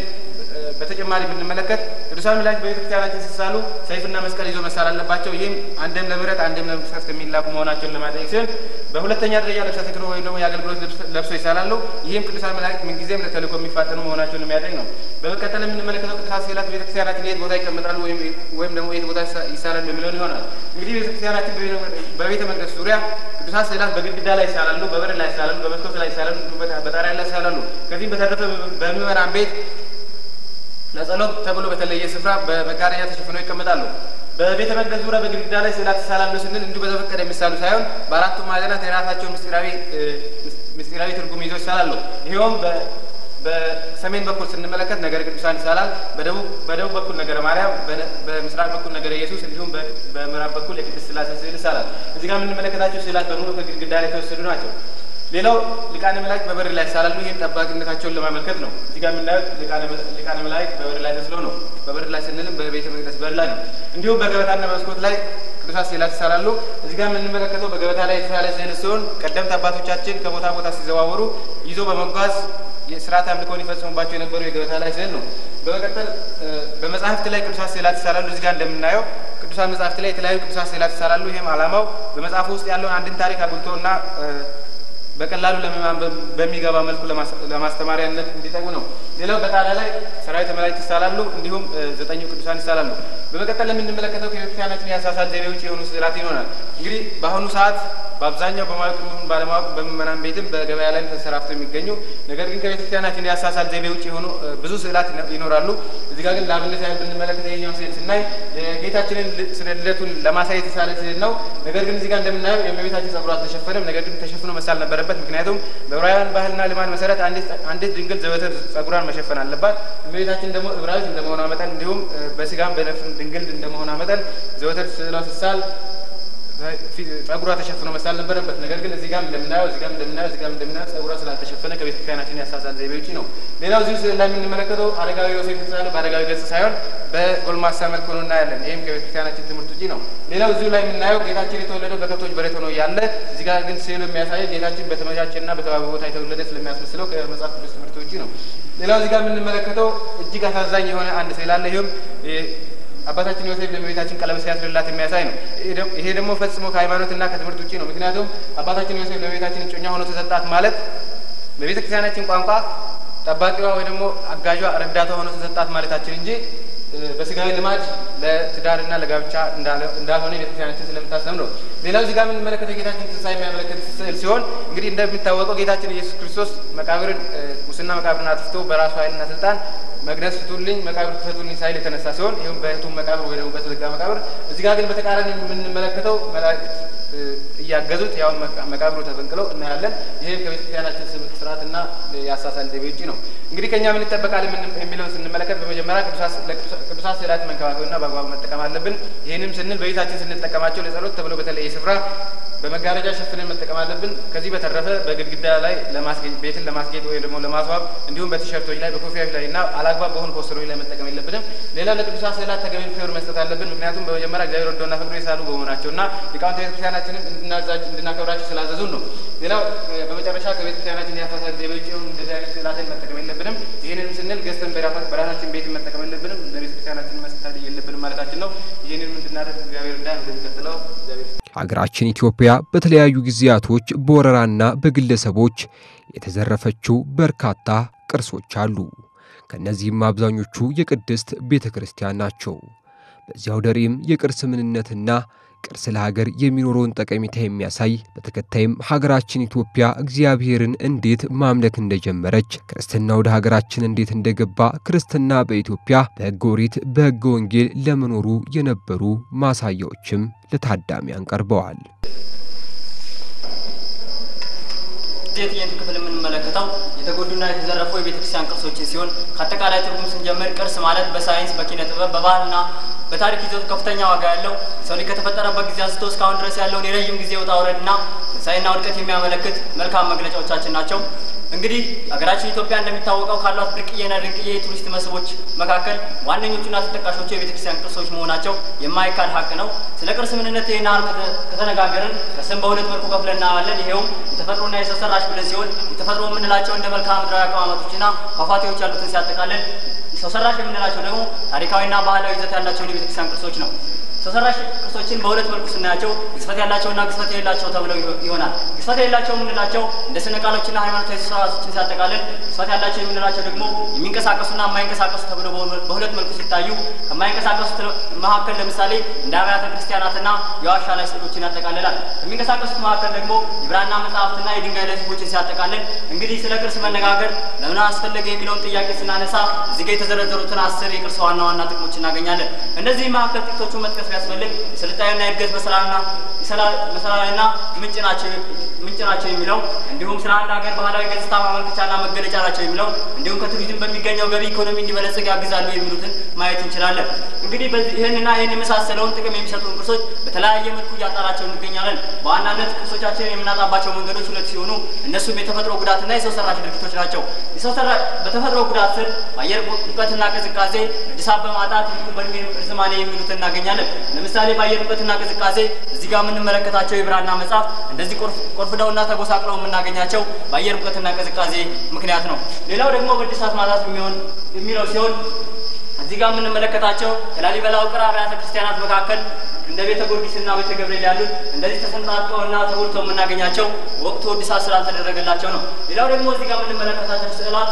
በተጨማሪ ብንመለከት ቅዱሳን መላእክት በቤተክርስቲያናችን ሲሳሉ ሰይፍና መስቀል ይዞ መሳል አለባቸው። ይህም አንድም ለምህረት አንድም ለመቅሰፍት የሚላኩ መሆናቸውን ለማጠየቅ ሲሆን በሁለተኛ ደረጃ ልብሰ ተክህኖ ወይም ደግሞ የአገልግሎት ልብስ ለብሰው ይሳላሉ። ይህም ቅዱሳን መላእክት ምንጊዜም ለተልእኮ የሚፋጠኑ መሆናቸውን የሚያጠይቅ ነው። በመቀጠል የምንመለከተው ቅዱሳት ስዕላት ቤተክርስቲያናችን የት ቦታ ይቀመጣሉ ወይም ደግሞ የት ቦታ ይሳላሉ የሚለውን ይሆናል። እንግዲህ ቤተክርስቲያናችን በቤተ መቅደስ ዙሪያ ቅዱሳት ስዕላት በግድግዳ ላይ ይሳላሉ፣ በበር ላይ ይሳላሉ፣ በመስኮት ላይ ይሳላሉ፣ በጣሪያ ላይ ይሳላሉ። ከዚህም በተረፈ በምዕመናን ቤት ለጸሎት ተብሎ በተለየ ስፍራ በመጋረጃ ተሸፍነው ይቀመጣሉ። በቤተ መቅደስ ዙሪያ በግድግዳ ላይ ስዕላት ይሳላሉ ስንል እንዲሁ በተፈቀደ የሚሳሉ ሳይሆን በአራቱ ማዕዘናት የራሳቸውን ምስጢራዊ ትርጉም ይዘው ይሳላሉ። ይኸውም በሰሜን በኩል ስንመለከት ነገረ ቅዱሳን ይሳላል። በደቡብ በኩል ነገረ ማርያም፣ በምስራቅ በኩል ነገረ ኢየሱስ እንዲሁም በምዕራብ በኩል የቅድስት ሥላሴ ስዕል ይሳላል። እዚህ ጋር የምንመለከታቸው ስዕላት በሙሉ ከግድግዳ ላይ የተወሰዱ ናቸው። ሌላው ሊቃነ መላእክት በበር ላይ ይሳላሉ። ይህም ጠባቂነታቸውን ለማመልከት ነው። እዚህ ጋር የምናየው ሊቃነ መላእክት በበር ላይ ተስለው ነው። በበር ላይ ስንልም በቤተ መቅደስ በር ላይ ነው። እንዲሁም በገበታና በመስኮት ላይ ቅዱሳት ስዕላት ይሳላሉ። እዚህ ጋር የምንመለከተው በገበታ ላይ የተሳለ ስዕል ሲሆን ቀደምት አባቶቻችን ከቦታ ቦታ ሲዘዋወሩ ይዞ በመጓዝ የሥርዓተ አምልኮን ይፈጽሙባቸው የነበሩ የገበታ ላይ ስዕል ነው። በመቀጠል በመጽሐፍት ላይ ቅዱሳት ስዕላት ይሳላሉ። እዚህ ጋር እንደምናየው ቅዱሳት መጽሐፍት ላይ የተለያዩ ቅዱሳት ስዕላት ይሳላሉ። ይህም ዓላማው በመጽሐፉ ውስጥ ያለውን አንድን ታሪክ አጉልቶና በቀላሉ ለማንበብ በሚገባ መልኩ ለማስተማሪያነት እንዲጠቅሙ ነው። ሌላው በጣሪያ ላይ ሰራዊተ መላእክት ይሳላሉ። እንዲሁም 9 ቅዱሳን ይሳላሉ። በመቀጠል የምንመለከተው ከቤተክርስቲያናችን የአሳሳል ዘይቤ ውጭ የሆኑ ስዕላት ይሆናል። እንግዲህ በአሁኑ ሰዓት በአብዛኛው በማወቅ ይሁን ባለማወቅ በምዕመናን ቤትም በገበያ ላይ ተንሰራፍተው የሚገኙ ነገር ግን ከቤተክርስቲያናችን የአሳሳል ዘይቤ ውጭ የሆኑ ብዙ ስዕላት ይኖራሉ። እዚህ ጋር ግን ለአብነት ያህል ብንመለከት ይሄኛው ስዕል ስናይ የጌታችንን ስለ ልደቱን ለማሳየት የተሳለ ስዕል ነው። ነገር ግን እዚህ ጋር እንደምናየው የእመቤታችን ጸጉሯ አልተሸፈነም። ነገር ግን ተሸፍኖ መሳል ነበረበት። ምክንያቱም በዕብራውያን ባህልና ልማድ መሰረት አንዲት ድንግል ዘወትር ጸጉሯን መሸፈን አለባት። እመቤታችን ደግሞ ዕብራዊት እንደመሆኗ መጠን እንዲሁም በስጋም በነፍስም ድንግል እንደመሆኗ መጠን ዘወትር ስዕሏ ሲሳል ጸጉሯ ተሸፍኖ መሳል ነበረበት። ነገር ግን እዚህ ጋር እንደምናየው ጸጉሯ ስላልተሸፈነ ከቤተክርስቲያናችን ያሳሳል ዘይቤ ውጪ ነው። ሌላው እዚህ ስዕል ላይ የምንመለከተው አረጋዊ ዮሴፍ የተሳለ በአረጋዊ ገጽ ሳይሆን በጎልማሳ መልክ ሆኖ እናያለን። ይህም ከቤተክርስቲያናችን ትምህርት ውጪ ነው። ሌላው እዚሁ ላይ የምናየው ጌታችን የተወለደው በከብቶች በረት ሆኖ ያለ፣ እዚህ ጋር ግን ስዕሉ የሚያሳየው ጌታችን በተመቻቸና በተባበ ቦታ የተወለደ ስለሚያስመስለው ከመጽሐፍ ቅዱስ ትምህርት ውጪ ነው። ሌላው እዚህ ጋር የምንመለከተው እጅግ አሳዛኝ የሆነ አንድ ስዕል አለ። ይህም አባታችን ዮሴፍ ለእመቤታችን ቀለበት ሲያስርላት የሚያሳይ ነው። ይሄ ደግሞ ፈጽሞ ከሃይማኖትና ከትምህርት ውጪ ነው። ምክንያቱም አባታችን ዮሴፍ ለእመቤታችን እጮኛ ሆኖ ተሰጣት ማለት በቤተክርስቲያናችን ቋንቋ ጠባቂዋ ወይ ደግሞ አጋዧ ረዳቷ ሆኖ ተሰጣት ማለታችን እንጂ በስጋዊ ልማድ ለትዳርና ለጋብቻ እንዳልሆነ ቤተክርስቲያናችን ስለምታስተምር ነው። ሌላው እዚህ ጋር የምንመለከተው ጌታችን ትንሣኤ የሚያመለክት ስዕል ሲሆን እንግዲህ እንደሚታወቀው ጌታችን ኢየሱስ ክርስቶስ ሙስና መቃብርን አጥፍቶ በራሱ ኃይልና ስልጣን መቅደስ ፍቱልኝ መቃብር ክፈቱልኝ ሳይል የተነሳ ሲሆን ይኸውም በሕቱም መቃብር ወይ ደግሞ በተዘጋ መቃብር። እዚህ ጋር ግን በተቃራኒ የምንመለከተው መላእክት እያገዙት ያው መቃብሩ ተፈንቅለው እናያለን። ይህም ከቤተክርስቲያናችን ስርዓትና የአሳሳል ዘይቤ ውጪ ነው። እንግዲህ ከእኛ ምን ይጠበቃል የሚለውን ስንመለከት በመጀመሪያ ቅዱሳት ስዕላት መንከባከብና በአግባቡ መጠቀም አለብን። ይህንም ስንል በቤታችን ስንጠቀማቸው ለጸሎት ተብሎ በተለየ ስፍራ በመጋረጃ ሸፍነን መጠቀም አለብን። ከዚህ በተረፈ በግድግዳ ላይ ቤትን ለማስጌጥ ወይ ደግሞ ለማስዋብ እንዲሁም በቲሸርቶች ላይ በኮፊያዎች ላይ እና አላግባብ በሆኑ ፖስተሮች ላይ መጠቀም የለብንም። ሌላው ለቅዱሳት ስዕላት ተገቢውን ክብር መስጠት አለብን። ምክንያቱም በመጀመሪያ እግዚአብሔር ወዶና ፈቅዶ የሳሉ በመሆናቸውና ሊቃውንተ ቤተክርስቲያናችንን እንድናከብራቸው ስላዘዙን ነው። ሌላው በመጨረሻ ከቤተክርስቲያናችን የአሳሳል ዘይቤ ውጪ እንደዚህ አይነት ስዕላትን መጠቀም የለብንም። ይህንን ስንል ገዝተን በራሳችን ቤት መጠቀም የለብንም። ለቤተክርስቲያናችን መስጠት የለብንም ማለታችን ነው። ይህንን እንድናደርግ እግዚአብሔር እንዳን ወደሚቀጥለው እግዚአብሔር ሀገራችን ኢትዮጵያ በተለያዩ ጊዜያቶች በወረራና በግለሰቦች የተዘረፈችው በርካታ ቅርሶች አሉ። ከነዚህም አብዛኞቹ የቅድስት ቤተክርስቲያን ናቸው። በዚያው ደሬም የቅርስ ምንነትና ቅርስ ለሀገር የሚኖረውን ጠቀሜታ የሚያሳይ በተከታይም ሀገራችን ኢትዮጵያ እግዚአብሔርን እንዴት ማምለክ እንደጀመረች፣ ክርስትና ወደ ሀገራችን እንዴት እንደገባ፣ ክርስትና በኢትዮጵያ በሕገ ኦሪት በሕገ ወንጌል ለመኖሩ የነበሩ ማሳያዎችም ለታዳሚያን ቀርበዋል። የትዕይንት ክፍል የምንመለከተው የተጎዱና የተዘረፉ የቤተክርስቲያን ቅርሶችን ሲሆን ከአጠቃላይ ትርጉም ስንጀምር ቅርስ ማለት በሳይንስ በኪነ ጥበብ በባህልና በታሪክ ይዘቱ ከፍተኛ ዋጋ ያለው ሰው ልጅ ከተፈጠረበት ጊዜ አንስቶ እስካሁን ድረስ ያለውን የረጅም ጊዜ ውጣ ውረድና ትንሣኤና ውድቀት የሚያመለክት መልካም መግለጫዎቻችን ናቸው። እንግዲህ ሀገራችን ኢትዮጵያ እንደሚታወቀው ካሏት ብርቅዬና ድንቅዬ የቱሪስት መስህቦች መካከል ዋነኞቹና ተጠቃሾቹ የቤተክርስቲያን ቅርሶች መሆናቸው የማይካድ ሀቅ ነው። ስለ ቅርስ ምንነት ይህን ያህል ከተነጋገርን ቅርስን በሁለት መልኩ ከፍለን እናያለን። ይሄውም የተፈጥሮና የሰው ሰራሽ ብለን ሲሆን የተፈጥሮ የምንላቸው እንደ መልክዓ ምድራዊ አቀማመጦችና ፏፏቴዎች ያሉትን ሲያጠቃልል ሰው ሰራሽ የምንላቸው ደግሞ ታሪካዊና ባህላዊ ይዘት ያላቸውን የቤተክርስቲያን ቅርሶች ነው። ሰው ሰራሽ ቅርሶችን በሁለት መልኩ ስናያቸው ግዝፈት ያላቸውና ግዝፈት የሌላቸው ተብለው ይሆናል። ግዝፈት የሌላቸው የምንላቸው እንደ ስነ ቃሎችና ሃይማኖታዊ ስርዓቶችን ሲያጠቃልል፣ ግዝፈት ያላቸው የምንላቸው ደግሞ የሚንቀሳቀሱና የማይንቀሳቀሱ ተብለው በሁለት መልኩ ሲታዩ ከማይንቀሳቀሱት መካከል ለምሳሌ እንደ አብያተ ክርስቲያናትና የዋሻ ላይ ስዕሎችን ያጠቃልላል። ከሚንቀሳቀሱት መካከል ደግሞ የብራና መጽሐፍትና የድንጋይ ላይ ጽሑፎችን ሲያጠቃልል፣ እንግዲህ ስለ ቅርስ መነጋገር ለምን አስፈለገ የሚለውን ጥያቄ ስናነሳ እዚህ ጋር የተዘረዘሩትን 10 የቅርስ ዋና ዋና ጥቅሞች እናገኛለን። እነዚህ መካከል ጥቂቶቹን መጥቀስ ያስፈልግ የስልጣኔና የእድገት መሰላልና ምንጭ ናቸው የሚለው እንዲሁም ስለ አንድ ሀገር ባህላዊ ገጽታ ማመልከቻና መገለጫ ናቸው የሚለው እንዲሁም ከቱሪዝም በሚገኘው ገቢ ኢኮኖሚ እንዲበለጽግ ያግዛሉ የሚሉትን ማየት እንችላለን። እንግዲህ ይህን የመሳሰለውን ጥቅም የሚሰጡን ቅርሶች በተለያየ መልኩ እያጣናቸው እንገኛለን። በዋናነት ቅርሶቻችንን የምናጣባቸው መንገዶች ሁለት ሲሆኑ እነሱም የተፈጥሮ ጉዳትና የሰው ሰራሽ ድርጊቶች ናቸው። በተፈጥሮ ጉዳት ስር አየር ሙቀትና ቅዝቃዜ፣ እድሳት በማጣት እንዲሁም በእድሜ ርዝማኔ የሚሉትን እናገኛለን። ለምሳሌ በአየር ሙቀትና ቅዝቃዜ እዚህ ጋር የምንመለከታቸው የብራና መጽሐፍ እንደዚህ ቆርፍደውና ተጎሳቅለው የምናገኛቸው በአየር ሙቀትና ቅዝቃዜ ምክንያት ነው። ሌላው ደግሞ በእድሳት ማጣት የሚለው ሲሆን እዚህ ጋር የምንመለከታቸው ከላሊበላ ውቅር አብያተ ክርስቲያናት መካከል እንደ ቤተ ጊዮርጊስና ቤተ ገብርኤል ያሉት እንደዚህ ተሰንጣጥቀውና ተጎልተው የምናገኛቸው ወቅቱ እድሳት ስላልተደረገላቸው ነው። ሌላው ደግሞ እዚህ ጋር የምንመለከታቸው ስዕላት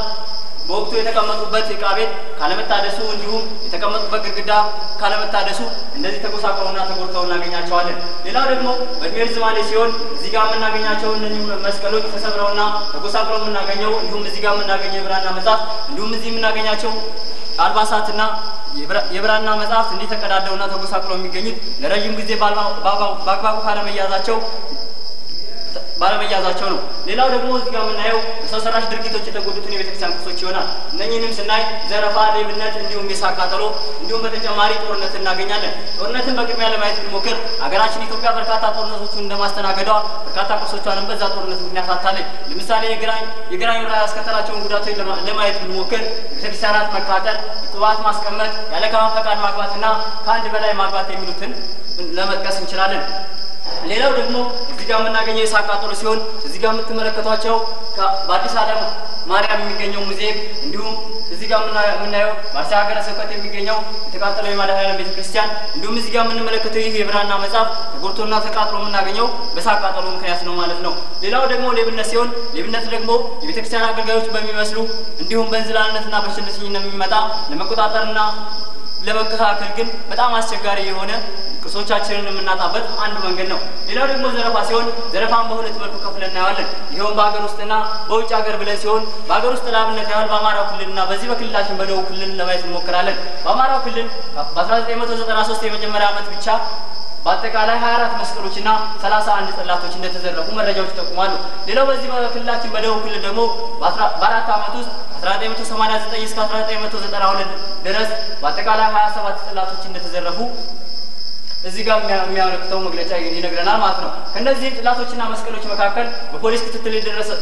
በወቅቱ የተቀመጡበት ዕቃ ቤት ካለመታደሱ እንዲሁም የተቀመጡበት ግድግዳ ካለመታደሱ እንደዚህ ተጎሳቅለውና ተጎድተው እናገኛቸዋለን። ሌላው ደግሞ በእድሜ ርዝማኔ ሲሆን እዚህ ጋር የምናገኛቸው እነዚህ መስቀሎች ተሰብረውና ተጎሳቅለው የምናገኘው እንዲሁም እዚህ ጋር የምናገኘው የብራና መጽሐፍ እንዲሁም እዚህ የምናገኛቸው አልባሳትና የብራና መጽሐፍት እንዲህ ተቀዳደውና ተጎሳቅለው የሚገኙት ለረጅም ጊዜ በአግባቡ ባለመያዛቸው ነው። ሌላው ደግሞ እዚህ ጋር የምናየው በሰው ሰራሽ ድርጊቶች የተጎዱትን የቤተክርስቲያን ቅርሶች ይሆናል። እነኚህንም ስናይ ዘረፋ፣ ሌብነት እንዲሁም የእሳት ቃጠሎ እንዲሁም በተጨማሪ ጦርነት እናገኛለን። ጦርነትን በቅድሚያ ለማየት ብንሞክር ሀገራችን ኢትዮጵያ በርካታ ጦርነቶችን እንደማስተናገዷ በርካታ ቅርሶቿንም በዛ ጦርነት ምክንያት አታለች። ለምሳሌ የግራኝ ወረራ ያስከተላቸውን ጉዳቶች ለማየት ብንሞክር ቤተክርስቲያናት መቃጠል፣ ቅባት ማስቀመጥ፣ ያለ ካህን ፈቃድ ማግባትና ከአንድ በላይ ማግባት የሚሉትን ለመጥቀስ እንችላለን። ሌላው ደግሞ እዚህ ጋር የምናገኘው የእሳት ቃጠሎ ሲሆን እዚህ ጋር የምትመለከቷቸው በአዲስ አበባ ማርያም የሚገኘው ሙዚየም እንዲሁም እዚህ ጋር የምናየው በአርሲ ሀገረ ስብከት የሚገኘው የተቃጠለው የመድኃኔዓለም ቤተክርስቲያን እንዲሁም እዚህ ጋር የምንመለከተው ይህ የብራና መጽሐፍ ተጎድቶና ተቃጥሎ የምናገኘው በእሳት ቃጠሎ ምክንያት ነው ማለት ነው። ሌላው ደግሞ ሌብነት ሲሆን ሌብነት ደግሞ የቤተክርስቲያን አገልጋዮች በሚመስሉ እንዲሁም በእንዝላልነትና በቸልተኝነት የሚመጣ ለመቆጣጠርና ለመከታተል ግን በጣም አስቸጋሪ የሆነ ቅርሶቻችንን የምናጣበት አንዱ መንገድ ነው። ሌላው ደግሞ ዘረፋ ሲሆን ዘረፋን በሁለት መልኩ ከፍለን እናየዋለን። ይኸውም በሀገር ውስጥና በውጭ ሀገር ብለን ሲሆን በሀገር ውስጥ ለአብነት ያህል በአማራው ክልልና በዚህ በክልላችን በደቡብ ክልል ለማየት እንሞክራለን። በአማራው ክልል በ1993 የመጀመሪያ ዓመት ብቻ በአጠቃላይ 24 መስቀሎችና 31 ጽላቶች እንደተዘረፉ መረጃዎች ይጠቁማሉ። ሌላው በዚህ በክልላችን በደቡብ ክልል ደግሞ በአራት ዓመት ውስጥ 1989 እስከ 1992 ድረስ በአጠቃላይ 27 ጽላቶች እንደተዘረፉ እዚህ ጋር የሚያመለክተው መግለጫ ይነግረናል ማለት ነው። ከነዚህ ጽላቶችና መስቀሎች መካከል በፖሊስ ክትትል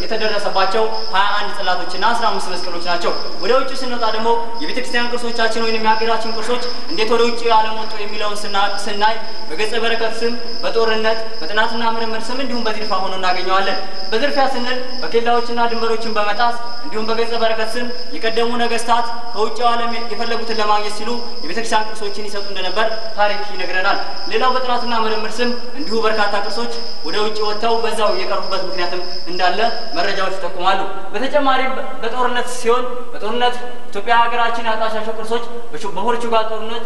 የተደረሰባቸው 21 ጽላቶችና 15 መስቀሎች ናቸው። ወደ ውጭ ስንወጣ ደግሞ የቤተክርስቲያን ቅርሶቻችን ወይም የሀገራችን ቅርሶች እንዴት ወደ ውጭ ዓለም ወጡ የሚለውን ስናይ በገጸ በረከት ስም፣ በጦርነት፣ በጥናትና ምርምር ስም እንዲሁም በዝርፊያ ሆኖ እናገኘዋለን። በዝርፊያ ስንል በኬላዎችና ድንበሮችን በመጣስ እንዲሁም በገጸ በረከት ስም የቀደሙ ነገስታት ከውጭው ዓለም የፈለጉትን ለማግኘት ሲሉ የቤተክርስቲያን ቅርሶችን ይሰጡ እንደነበር ታሪክ ይነግረናል። ሌላው በጥናትና ምርምር ስም እንዲሁ በርካታ ቅርሶች ወደ ውጭ ወጥተው በዛው የቀሩበት ምክንያትም እንዳለ መረጃዎች ይጠቁማሉ። በተጨማሪ በጦርነት ሲሆን በጦርነት ኢትዮጵያ ሀገራችን ያጣሻቸው ቅርሶች በፖርቹጋል ጦርነት፣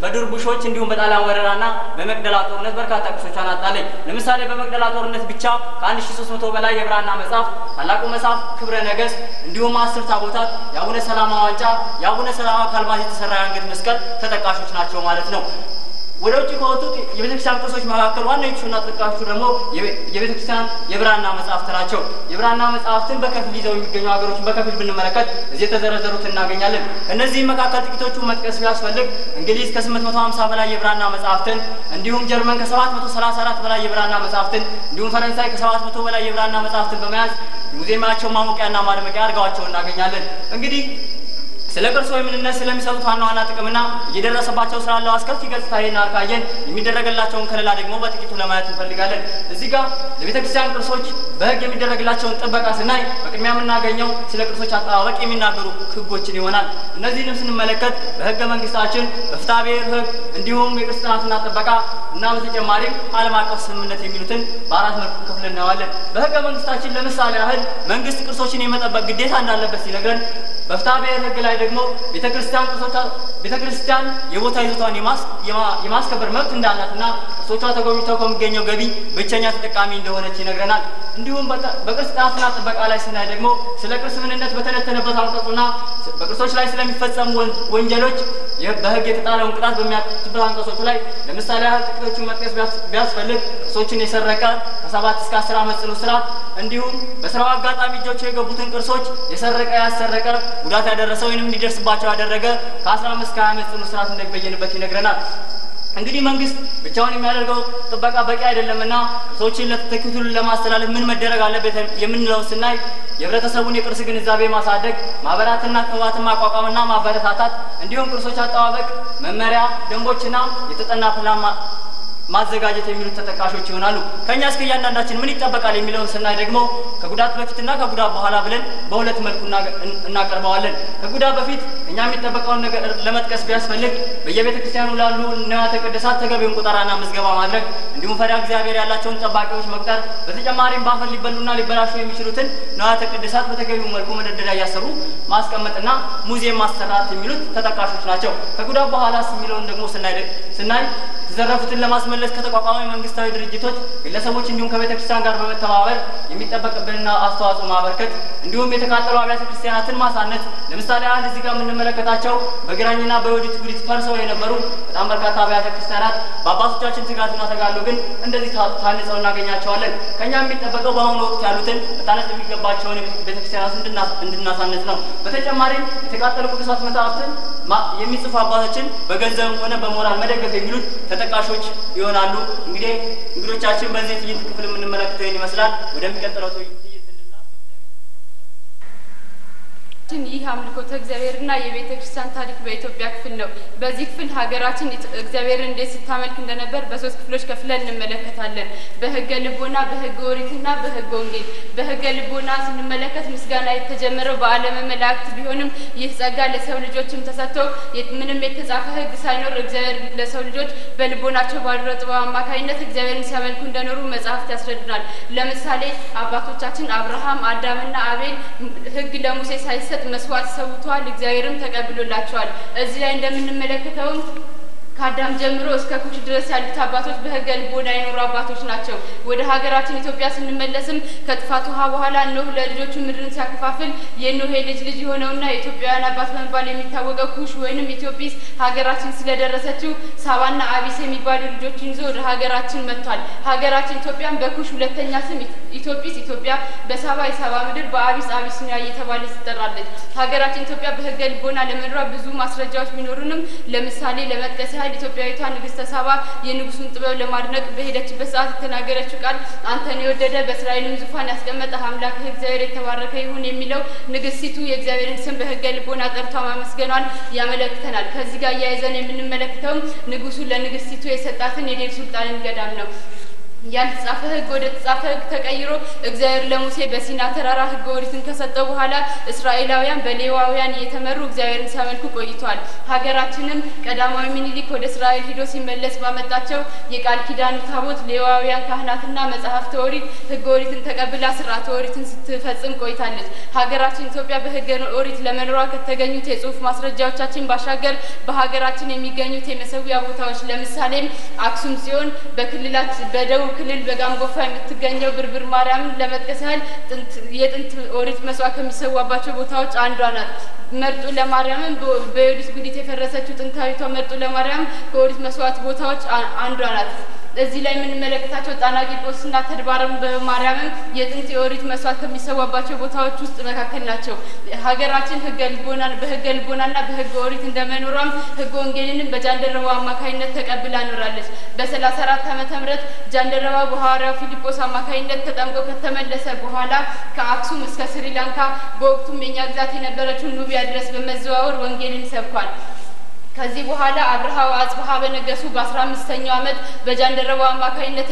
በድርቡሾች እንዲሁም በጣሊያን ወረራና በመቅደላ ጦርነት በርካታ ቅርሶቿን አጣለች። ለምሳሌ በመቅደላ ጦርነት ብቻ ከ1300 በላይ የብራና መጽሐፍ፣ ታላቁ መጽሐፍ ክብረ ነገስት እንዲሁም 10 ታቦታት፣ የአቡነ ሰላማ ዋንጫ፣ የአቡነ ሰላማ ከአልማዝ የተሰራ የአንገት መስቀል ተጠቃሾች ናቸው ማለት ነው። ወደ ውጭ ከወጡት የቤተክርስቲያን ቅርሶች መካከል ዋናዎቹና ተጠቃሾቹ ደግሞ የቤተክርስቲያን የብራና መጽሐፍት ናቸው። የብራና መጽሐፍትን በከፊል ይዘው የሚገኙ ሀገሮችን በከፊል ብንመለከት እዚህ የተዘረዘሩት እናገኛለን። ከእነዚህም መካከል ጥቂቶቹ መጥቀስ ቢያስፈልግ እንግሊዝ ከ850 በላይ የብራና መጽሐፍትን እንዲሁም ጀርመን ከ734 በላይ የብራና መጽሐፍትን እንዲሁም ፈረንሳይ ከ700 በላይ የብራና መጽሐፍትን በመያዝ ሙዚየማቸው ማሞቂያና ማድመቂያ አድርገዋቸው እናገኛለን። እንግዲህ ስለ ቅርሶ ምንነት ስለሚሰጡት ዋና ጥቅምና እየደረሰባቸው ስላለው አስከፊ ገጽታና አርካየን የሚደረግላቸውን ከለላ ደግሞ በጥቂቱ ለማየት እንፈልጋለን። እዚህ ጋር ለቤተክርስቲያን ቅርሶች በህግ የሚደረግላቸውን ጥበቃ ስናይ በቅድሚያ የምናገኘው ስለ ቅርሶች አጠባበቅ የሚናገሩ ህጎችን ይሆናል። እነዚህንም ስንመለከት በህገ መንግስታችን በፍትሐ ብሔር ህግ እንዲሁም የቅርስ ጥናትና ጥበቃ እና በተጨማሪም ዓለም አቀፍ ስምምነት የሚሉትን በአራት መልኩ ክፍል እናያለን። በህገ መንግስታችን ለምሳሌ ያህል መንግስት ቅርሶችን የመጠበቅ ግዴታ እንዳለበት ሲነግረን በፍትሐ ብሔር ህግ ላይ ደግሞ ቤተክርስቲያን የቦታ ይዞታን የማስከበር መብት እንዳላትና ቅርሶቿ ተጎብኝተው ከሚገኘው ገቢ ብቸኛ ተጠቃሚ እንደሆነች ይነግረናል። እንዲሁም በቅርስ ጥናትና ጥበቃ ላይ ስናይ ደግሞ ስለ ቅርስ ምንነት በተነተነበት አንቀጹና በቅርሶች ላይ ስለሚፈጸሙ ወንጀሎች በህግ የተጣለውን ቅጣት በሚያትበት አንቀጾች ላይ ለምሳሌ ያህል ጥቂቶቹን መጥቀስ ቢያስፈልግ ቅርሶችን የሰረቀ ከ7 እስከ 10 ዓመት ጽኑ እስራት እንዲሁም በስራው አጋጣሚ እጆቹ የገቡትን ቅርሶች የሰረቀ ያሰረቀ ጉዳት ያደረሰ ወይንም እንዲደርስባቸው ያደረገ ከ15 እስከ 20 ዓመት ጽኑ እስራት እንደሚበየንበት ይነግረናል። እንግዲህ መንግስት ብቻውን የሚያደርገው ጥበቃ በቂ አይደለምና ቅርሶችን ለተተኪው ትውልድ ለማስተላለፍ ምን መደረግ አለበት የምንለው ስናይ የህብረተሰቡን የቅርስ ግንዛቤ ማሳደግ፣ ማህበራትና ክበባትን ማቋቋምና ማበረታታት እንዲሁም ቅርሶች አጠባበቅ መመሪያ፣ ደንቦችና የተጠና ፕላን ማዘጋጀት የሚሉት ተጠቃሾች ይሆናሉ። ከኛ እስከ እያንዳንዳችን ምን ይጠበቃል የሚለውን ስናይ ደግሞ ከጉዳት በፊትና ከጉዳት በኋላ ብለን በሁለት መልኩ እናቀርበዋለን። ከጉዳት በፊት እኛ የሚጠበቀውን ነገር ለመጥቀስ ቢያስፈልግ በየቤተ ክርስቲያኑ ላሉ ንዋያተ ቅድሳት ተገቢውን ቁጠራና ምዝገባ ማድረግ እንዲሁም ፈሪሃ እግዚአብሔር ያላቸውን ጠባቂዎች መቅጠር፣ በተጨማሪም በአፈር ሊበሉና ሊበላሹ የሚችሉትን ንዋያተ ቅድሳት በተገቢው መልኩ መደርደሪያ እያሰሩ ማስቀመጥና ሙዚየም ማሰራት የሚሉት ተጠቃሾች ናቸው። ከጉዳት በኋላስ የሚለውን ደግሞ ስናይ የተዘረፉትን ለማስመለስ ከተቋቋሙ መንግስታዊ ድርጅቶች፣ ግለሰቦች እንዲሁም ከቤተክርስቲያን ጋር በመተባበር የሚጠበቅብንና አስተዋጽኦ ማበርከት እንዲሁም የተቃጠሉ አብያተ ክርስቲያናትን ማሳነጽ። ለምሳሌ ያህል እዚህ ጋር የምንመለከታቸው በግራኝና በዮዲት ጉዲት ፈርሰው የነበሩ በጣም በርካታ አብያተ ክርስቲያናት በአባቶቻችን ትጋትና ተጋድሎ ግን እንደዚህ ታንጸው እናገኛቸዋለን። ከኛ የሚጠበቀው በአሁኑ ወቅት ያሉትን መታነጽ የሚገባቸውን ቤተክርስቲያናት እንድናሳነጽ ነው። በተጨማሪም የተቃጠሉ ቅዱሳት መጽሐፍትን የሚጽፉ አባቶችን በገንዘብም ሆነ በሞራል መደገፍ የሚሉት ተጠቃሾች ይሆናሉ። እንግዲህ እንግዶቻችን በዚህ ትዕይንት ክፍል የምንመለከተው ይመስላል። ወደሚቀጥለው ትዕይንት ይህ አምልኮተ እግዚአብሔርና የቤተ ክርስቲያን ታሪክ በኢትዮጵያ ክፍል ነው። በዚህ ክፍል ሀገራችን እግዚአብሔርን እንዴት ስታመልክ እንደነበር በሶስት ክፍሎች ከፍለን እንመለከታለን። በህገ ልቦና፣ በህገ ኦሪትና በህገ ወንጌል። በህገ ልቦና ስንመለከት ምስጋና የተጀመረው በዓለመ መላእክት ቢሆንም ይህ ጸጋ ለሰው ልጆችም ተሰጥቶ ምንም የተጻፈ ህግ ሳይኖር እግዚአብሔር ለሰው ልጆች በልቦናቸው ባደረው ጥበብ አማካኝነት እግዚአብሔርን ሲያመልኩ እንደኖሩ መጽሐፍት ያስረዱናል። ለምሳሌ አባቶቻችን አብርሃም፣ አዳምና አቤል ህግ ለሙሴ ሳይሰጥ መስዋዕት ሰውተዋል፣ እግዚአብሔርም ተቀብሎላቸዋል። እዚህ ላይ እንደምንመለከተው ከአዳም ጀምሮ እስከ ኩሽ ድረስ ያሉት አባቶች በህገ ልቦና የኖሩ አባቶች ናቸው። ወደ ሀገራችን ኢትዮጵያ ስንመለስም ከጥፋት ውሃ በኋላ ኖህ ለልጆቹ ምድርን ሲያከፋፍል የኖህ ልጅ የሆነውና የኢትዮጵያውያን አባት በመባል የሚታወቀው ኩሽ ወይንም ኢትዮጲስ ሀገራችን ስለደረሰችው ሳባና አቢስ የሚባሉ ልጆችን ይዞ ወደ ሀገራችን መጥቷል። ሀገራችን ኢትዮጵያን በኩሽ ሁለተኛ ስም ኢትዮጲስ ኢትዮጵያ፣ በሳባ የሳባ ምድር፣ በአቢስ አቢሲኒያ እየተባለች ትጠራለች። ሀገራችን ኢትዮጵያ በህገ ልቦና ለመኖሯ ብዙ ማስረጃዎች ቢኖሩንም ለምሳሌ ለመጥቀስ ኢትዮጵያዊቷ ንግስተ ሳባ የንጉሱን ጥበብ ለማድነቅ በሄደችበት ሰዓት የተናገረችው ቃል አንተን የወደደ በእስራኤልም ዙፋን ያስቀመጠ አምላክ እግዚአብሔር የተባረከ ይሁን የሚለው ንግስቲቱ የእግዚአብሔርን ስም በህገ ልቦና ጠርታ ማመስገኗን ያመለክተናል። ከዚህ ጋር እያይዘን የምንመለከተው ንጉሱ ለንግስቲቱ የሰጣትን የዴር ሱልጣንን ገዳም ነው። ያልተጻፈ ህግ ወደ ተጻፈ ህግ ተቀይሮ እግዚአብሔር ለሙሴ በሲና ተራራ ህገ ኦሪትን ከሰጠው በኋላ እስራኤላውያን በሌዋውያን እየተመሩ እግዚአብሔርን ሲያመልኩ ቆይተዋል። ሀገራችንም ቀዳማዊ ምኒልክ ወደ እስራኤል ሂዶ ሲመለስ ባመጣቸው የቃል ኪዳኑ ታቦት ሌዋውያን ካህናትና መጽሐፍተ ኦሪት ህገ ኦሪትን ተቀብላ ስርዓተ ኦሪትን ስትፈጽም ቆይታለች። ሀገራችን ኢትዮጵያ በህገ ኦሪት ለመኖሯ ከተገኙት የጽሁፍ ማስረጃዎቻችን ባሻገር በሀገራችን የሚገኙት የመሰዊያ ቦታዎች ለምሳሌ አክሱም ጽዮን በክልላችን በደቡብ ክልል በጋምጎፋ የምትገኘው ብርብር ማርያምን ለመጥቀስ ያህል የጥንት ኦሪት መስዋዕት ከሚሰዋባቸው ቦታዎች አንዷ ናት። መርጡ ለማርያምን በዮዲት ጉዲት የፈረሰችው ጥንታዊቷ መርጡ ለማርያም ከኦሪት መስዋዕት ቦታዎች አንዷ ናት። እዚህ ላይ የምንመለከታቸው ጣና ቂርቆስና ተድባረም በማርያምም የጥንት የኦሪት መስዋዕት ከሚሰዋባቸው ቦታዎች ውስጥ መካከል ናቸው። ሀገራችን ህገ ልቦናና በህገ ኦሪት እንደመኖሯም ህገ ወንጌልንም በጃንደረባው አማካይነት ተቀብላ ኖራለች። በ34 ዓመተ ምህረት ጃንደረባው በሐዋርያው ፊልጶስ አማካይነት ተጠምቆ ከተመለሰ በኋላ ከአክሱም እስከ ስሪላንካ በወቅቱም የኛ ግዛት የነበረችው ኑቢያ ድረስ በመዘዋወር ወንጌልን ሰብኳል። ከዚህ በኋላ አብርሃ ወአጽብሃ በነገሱ በ15ኛው ዓመት በጃንደረባው አማካይነት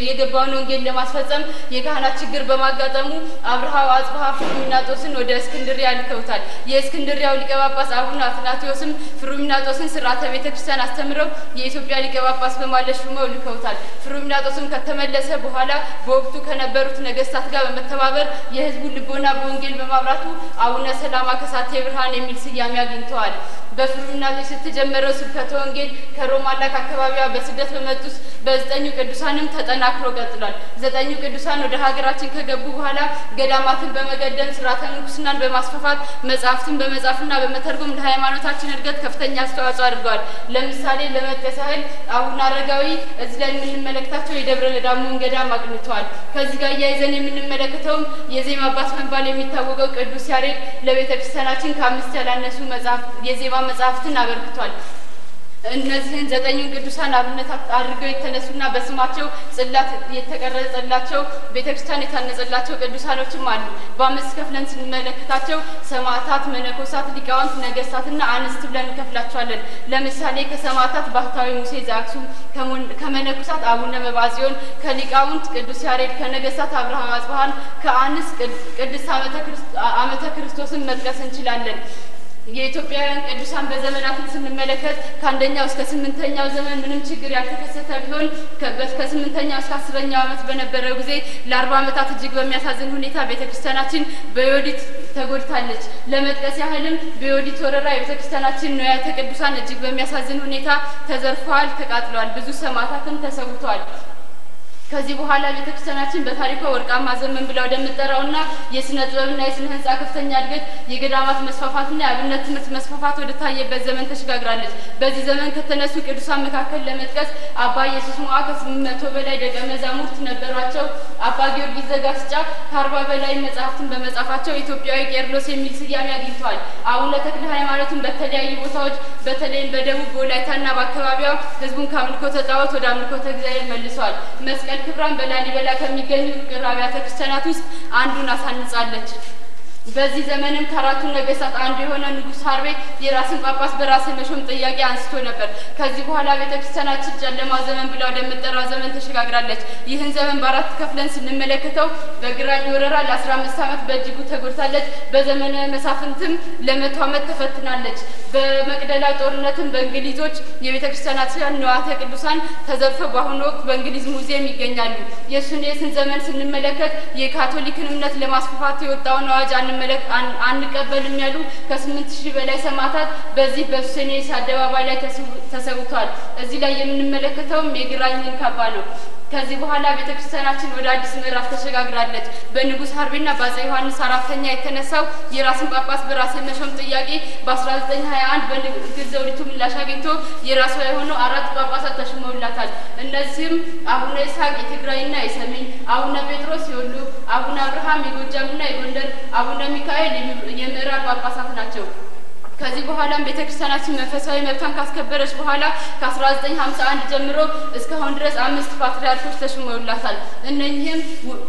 የገባውን ወንጌል ለማስፈጸም የካህናት ችግር በማጋጠሙ አብርሃ ወአጽብሃ ፍሩሚናጦስን ወደ እስክንድርያ ልከውታል። የእስክንድርያው ሊቀ ጳጳስ አቡነ አትናቴዎስም ፍሩሚናጦስን ሥርዓተ ቤተክርስቲያን አስተምረው የኢትዮጵያ ሊቀ ጳጳስ በማለት ሹመው ልከውታል። ፍሩሚናጦስም ከተመለሰ በኋላ በወቅቱ ከነበሩት ነገስታት ጋር በመተባበር የህዝቡን ልቦና በወንጌል በማብራቱ አቡነ ሰላማ ከሳቴ ብርሃን የሚል ስያሜ አግኝተዋል። በፍሩሚናጦስ የተጀመረው ስብከተ ወንጌል ከሮማላክ አካባቢዋ በስደት በመጡት በ9 ቅዱሳንም ተጠናክሮ ቀጥሏል። 9 ቅዱሳን ወደ ሀገራችን ከገቡ በኋላ ገዳማትን በመገደም ሥርዓተ ምንኩስናን በማስፋፋት መጻሕፍትን በመጻፍና በመተርጎም ለሃይማኖታችን እድገት ከፍተኛ አስተዋጽኦ አድርገዋል። ለምሳሌ ለመጥቀስ ያህል አቡነ አረጋዊ እዚህ ላይ የምንመለከታቸው የደብረ ዳሞን ገዳም አቅንተዋል። ከዚህ ጋር ያይዘን የምንመለከተውም የዜማ አባት በመባል የሚታወቀው ቅዱስ ያሬድ ለቤተክርስቲያናችን ከ5 ያላነሱ የዜማ መጻሕፍትን አበርክቷል። እነዚህን 9 ቅዱሳን አብነት አድርገው የተነሱና በስማቸው ጽላት የተቀረጸላቸው ቤተክርስቲያን የታነጸላቸው ቅዱሳኖችም አሉ። በአምስት ከፍለን ስንመለከታቸው ሰማዕታት፣ መነኮሳት፣ ሊቃውንት፣ ነገስታትና አንስት ብለን እንከፍላቸዋለን። ለምሳሌ ከሰማዕታት ባህታዊ ሙሴ ዘአክሱም፣ ከመነኮሳት አቡነ መብዓጽዮን፣ ከሊቃውንት ቅዱስ ያሬድ፣ ከነገስታት አብርሃ ወአጽብሃን፣ ከአንስት ቅድስት ዓመተ ክርስቶስን መጥቀስ እንችላለን። የኢትዮጵያውያን ቅዱሳን በዘመናትን ስንመለከት ከአንደኛው እስከ 8ኛው ዘመን ምንም ችግር ያልተከሰተ ቢሆን ከ8ኛው እስከ 10ኛው ዓመት በነበረው ጊዜ ለ40 ዓመታት እጅግ በሚያሳዝን ሁኔታ ቤተክርስቲያናችን በዮዲት ተጎድታለች። ለመጥቀስ ያህልም በዮዲት ወረራ የቤተክርስቲያናችን ንዋያተ ቅዱሳን እጅግ በሚያሳዝን ሁኔታ ተዘርፈዋል፣ ተቃጥለዋል፣ ብዙ ሰማዕታትም ተሰውተዋል። ከዚህ በኋላ ቤተክርስቲያናችን በታሪኳ ወርቃማ ዘመን ብላ ወደምትጠራውና የስነ ጥበብና የስነ ህንጻ ከፍተኛ እድገት የገዳማት መስፋፋትና የአብነት ትምህርት መስፋፋት ወደ ታየበት ዘመን ተሸጋግራለች። በዚህ ዘመን ከተነሱ ቅዱሳን መካከል ለመጥቀስ አባ ኢየሱስ ሞዐ ከ800 በላይ ደቀ መዛሙርት ነበሯቸው። አባ ጊዮርጊስ ዘጋስጫ ከ40 በላይ መጻሕፍትን በመጻፋቸው ኢትዮጵያዊ ቄርሎስ የሚል ስያሜ አግኝተዋል። አቡነ ተክለ ሃይማኖትን በተለያዩ ቦታዎች በተለይም በደቡብ በወላይታና በአካባቢዋ ህዝቡን ከአምልኮተ ጣዖት ወደ አምልኮተ እግዚአብሔር መልሰዋል። መስቀል ክብራን በላሊበላ ከሚገኙ ውቅር አብያተ ክርስቲያናት ውስጥ አንዱን አሳንጻለች። በዚህ ዘመንም ከአራቱ ነገስታት አንዱ የሆነ ንጉስ ሀርቤ የራስን ጳጳስ በራስ መሾም ጥያቄ አንስቶ ነበር። ከዚህ በኋላ ቤተክርስቲያናችን ጨለማ ዘመን ብላ ወደምትጠራው ዘመን ተሸጋግራለች። ይህን ዘመን በአራት ከፍለን ስንመለከተው በግራኝ ወረራ ለ15 ዓመት በእጅጉ ተጎድታለች። በዘመነ መሳፍንትም ለ100 ዓመት ተፈትናለች። በመቅደላ ጦርነትም በእንግሊዞች የቤተክርስቲያናችን ንዋያተ ቅዱሳን ተዘርፈው በአሁኑ ወቅት በእንግሊዝ ሙዚየም ይገኛሉ። የሱኔስን ዘመን ስንመለከት የካቶሊክን እምነት ለማስፋፋት የወጣውን አዋጅ አንቀበልም ያሉ ከ8000 በላይ ሰማዕታት በዚህ በሱኔስ አደባባይ ላይ ተሰውተዋል። እዚህ ላይ የምንመለከተውም የግራኝን ካባ ነው። ከዚህ በኋላ ቤተክርስቲያናችን ወደ አዲስ ምዕራፍ ተሸጋግራለች። በንጉስ ሀርቤና በአፄ ዮሐንስ 4ኛ የተነሳው የራስን ጳጳስ በራስ መሾም ጥያቄ በ1921 በንግሥት ዘውዲቱ ምላሽ አግኝቶ የራሷ የሆነው 4 ጳጳሳት ተሾመውላታል። እነዚህም አቡነ ይስሐቅ የትግራይና የሰሜን፣ አቡነ ጴጥሮስ የወሎ፣ አቡነ አብርሃም የጎጃምና የጎንደር፣ አቡነ ሚካኤል የምዕራብ ጳጳሳት ናቸው። ከዚህ በኋላም ቤተክርስቲያናችን መንፈሳዊ መብቷን ካስከበረች በኋላ ከ1951 ጀምሮ እስካሁን ድረስ 5 ፓትርያርኮች ተሾመውላታል። እነኚህም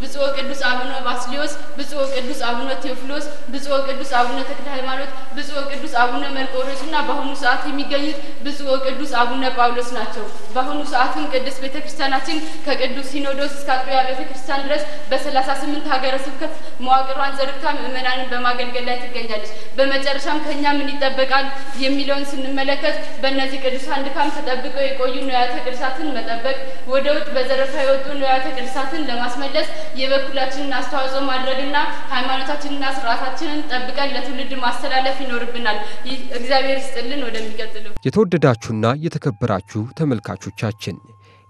ብፁዕ ቅዱስ አቡነ ባስልዮስ፣ ብፁዕ ቅዱስ አቡነ ቴዎፍሎስ፣ ብፁዕ ቅዱስ አቡነ ተክለ ሃይማኖት፣ ብፁዕ ቅዱስ አቡነ መርቆሬዎስና በአሁኑ ሰዓት የሚገኙት ብፁዕ ቅዱስ አቡነ ጳውሎስ ናቸው። በአሁኑ ሰዓትም ቅድስት ቤተክርስቲያናችን ከቅዱስ ሲኖዶስ እስከ አጥቢያ ቤተክርስቲያን ድረስ በ38 ሀገረ ስብከት መዋቅሯን ዘርግታ ምእመናንን በማገልገል ላይ ትገኛለች። በመጨረሻም ከኛ ምን ይጠበቃል የሚለውን ስንመለከት በእነዚህ ቅዱሳን ድካም ተጠብቀው የቆዩ ንዋያተ ቅድሳትን መጠበቅ፣ ወደ ውጭ በዘረፋ የወጡ ንዋያተ ቅድሳትን ለማስመለስ የበኩላችንን አስተዋጽኦ ማድረግና ሃይማኖታችንና ስርዓታችንን ጠብቀን ለትውልድ ማስተላለፍ ይኖርብናል። እግዚአብሔር ይስጥልን። ወደሚቀጥለው የተወደዳችሁና የተከበራችሁ ተመልካቾቻችን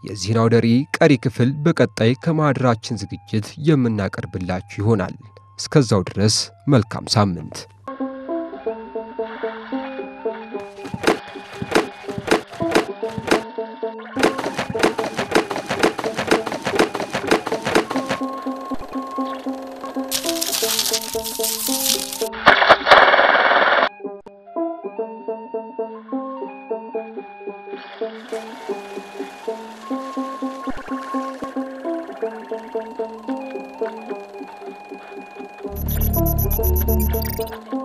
የዚህን አውደ ርዕይ ቀሪ ክፍል በቀጣይ ከማህደራችን ዝግጅት የምናቀርብላችሁ ይሆናል። እስከዛው ድረስ መልካም ሳምንት Thank you.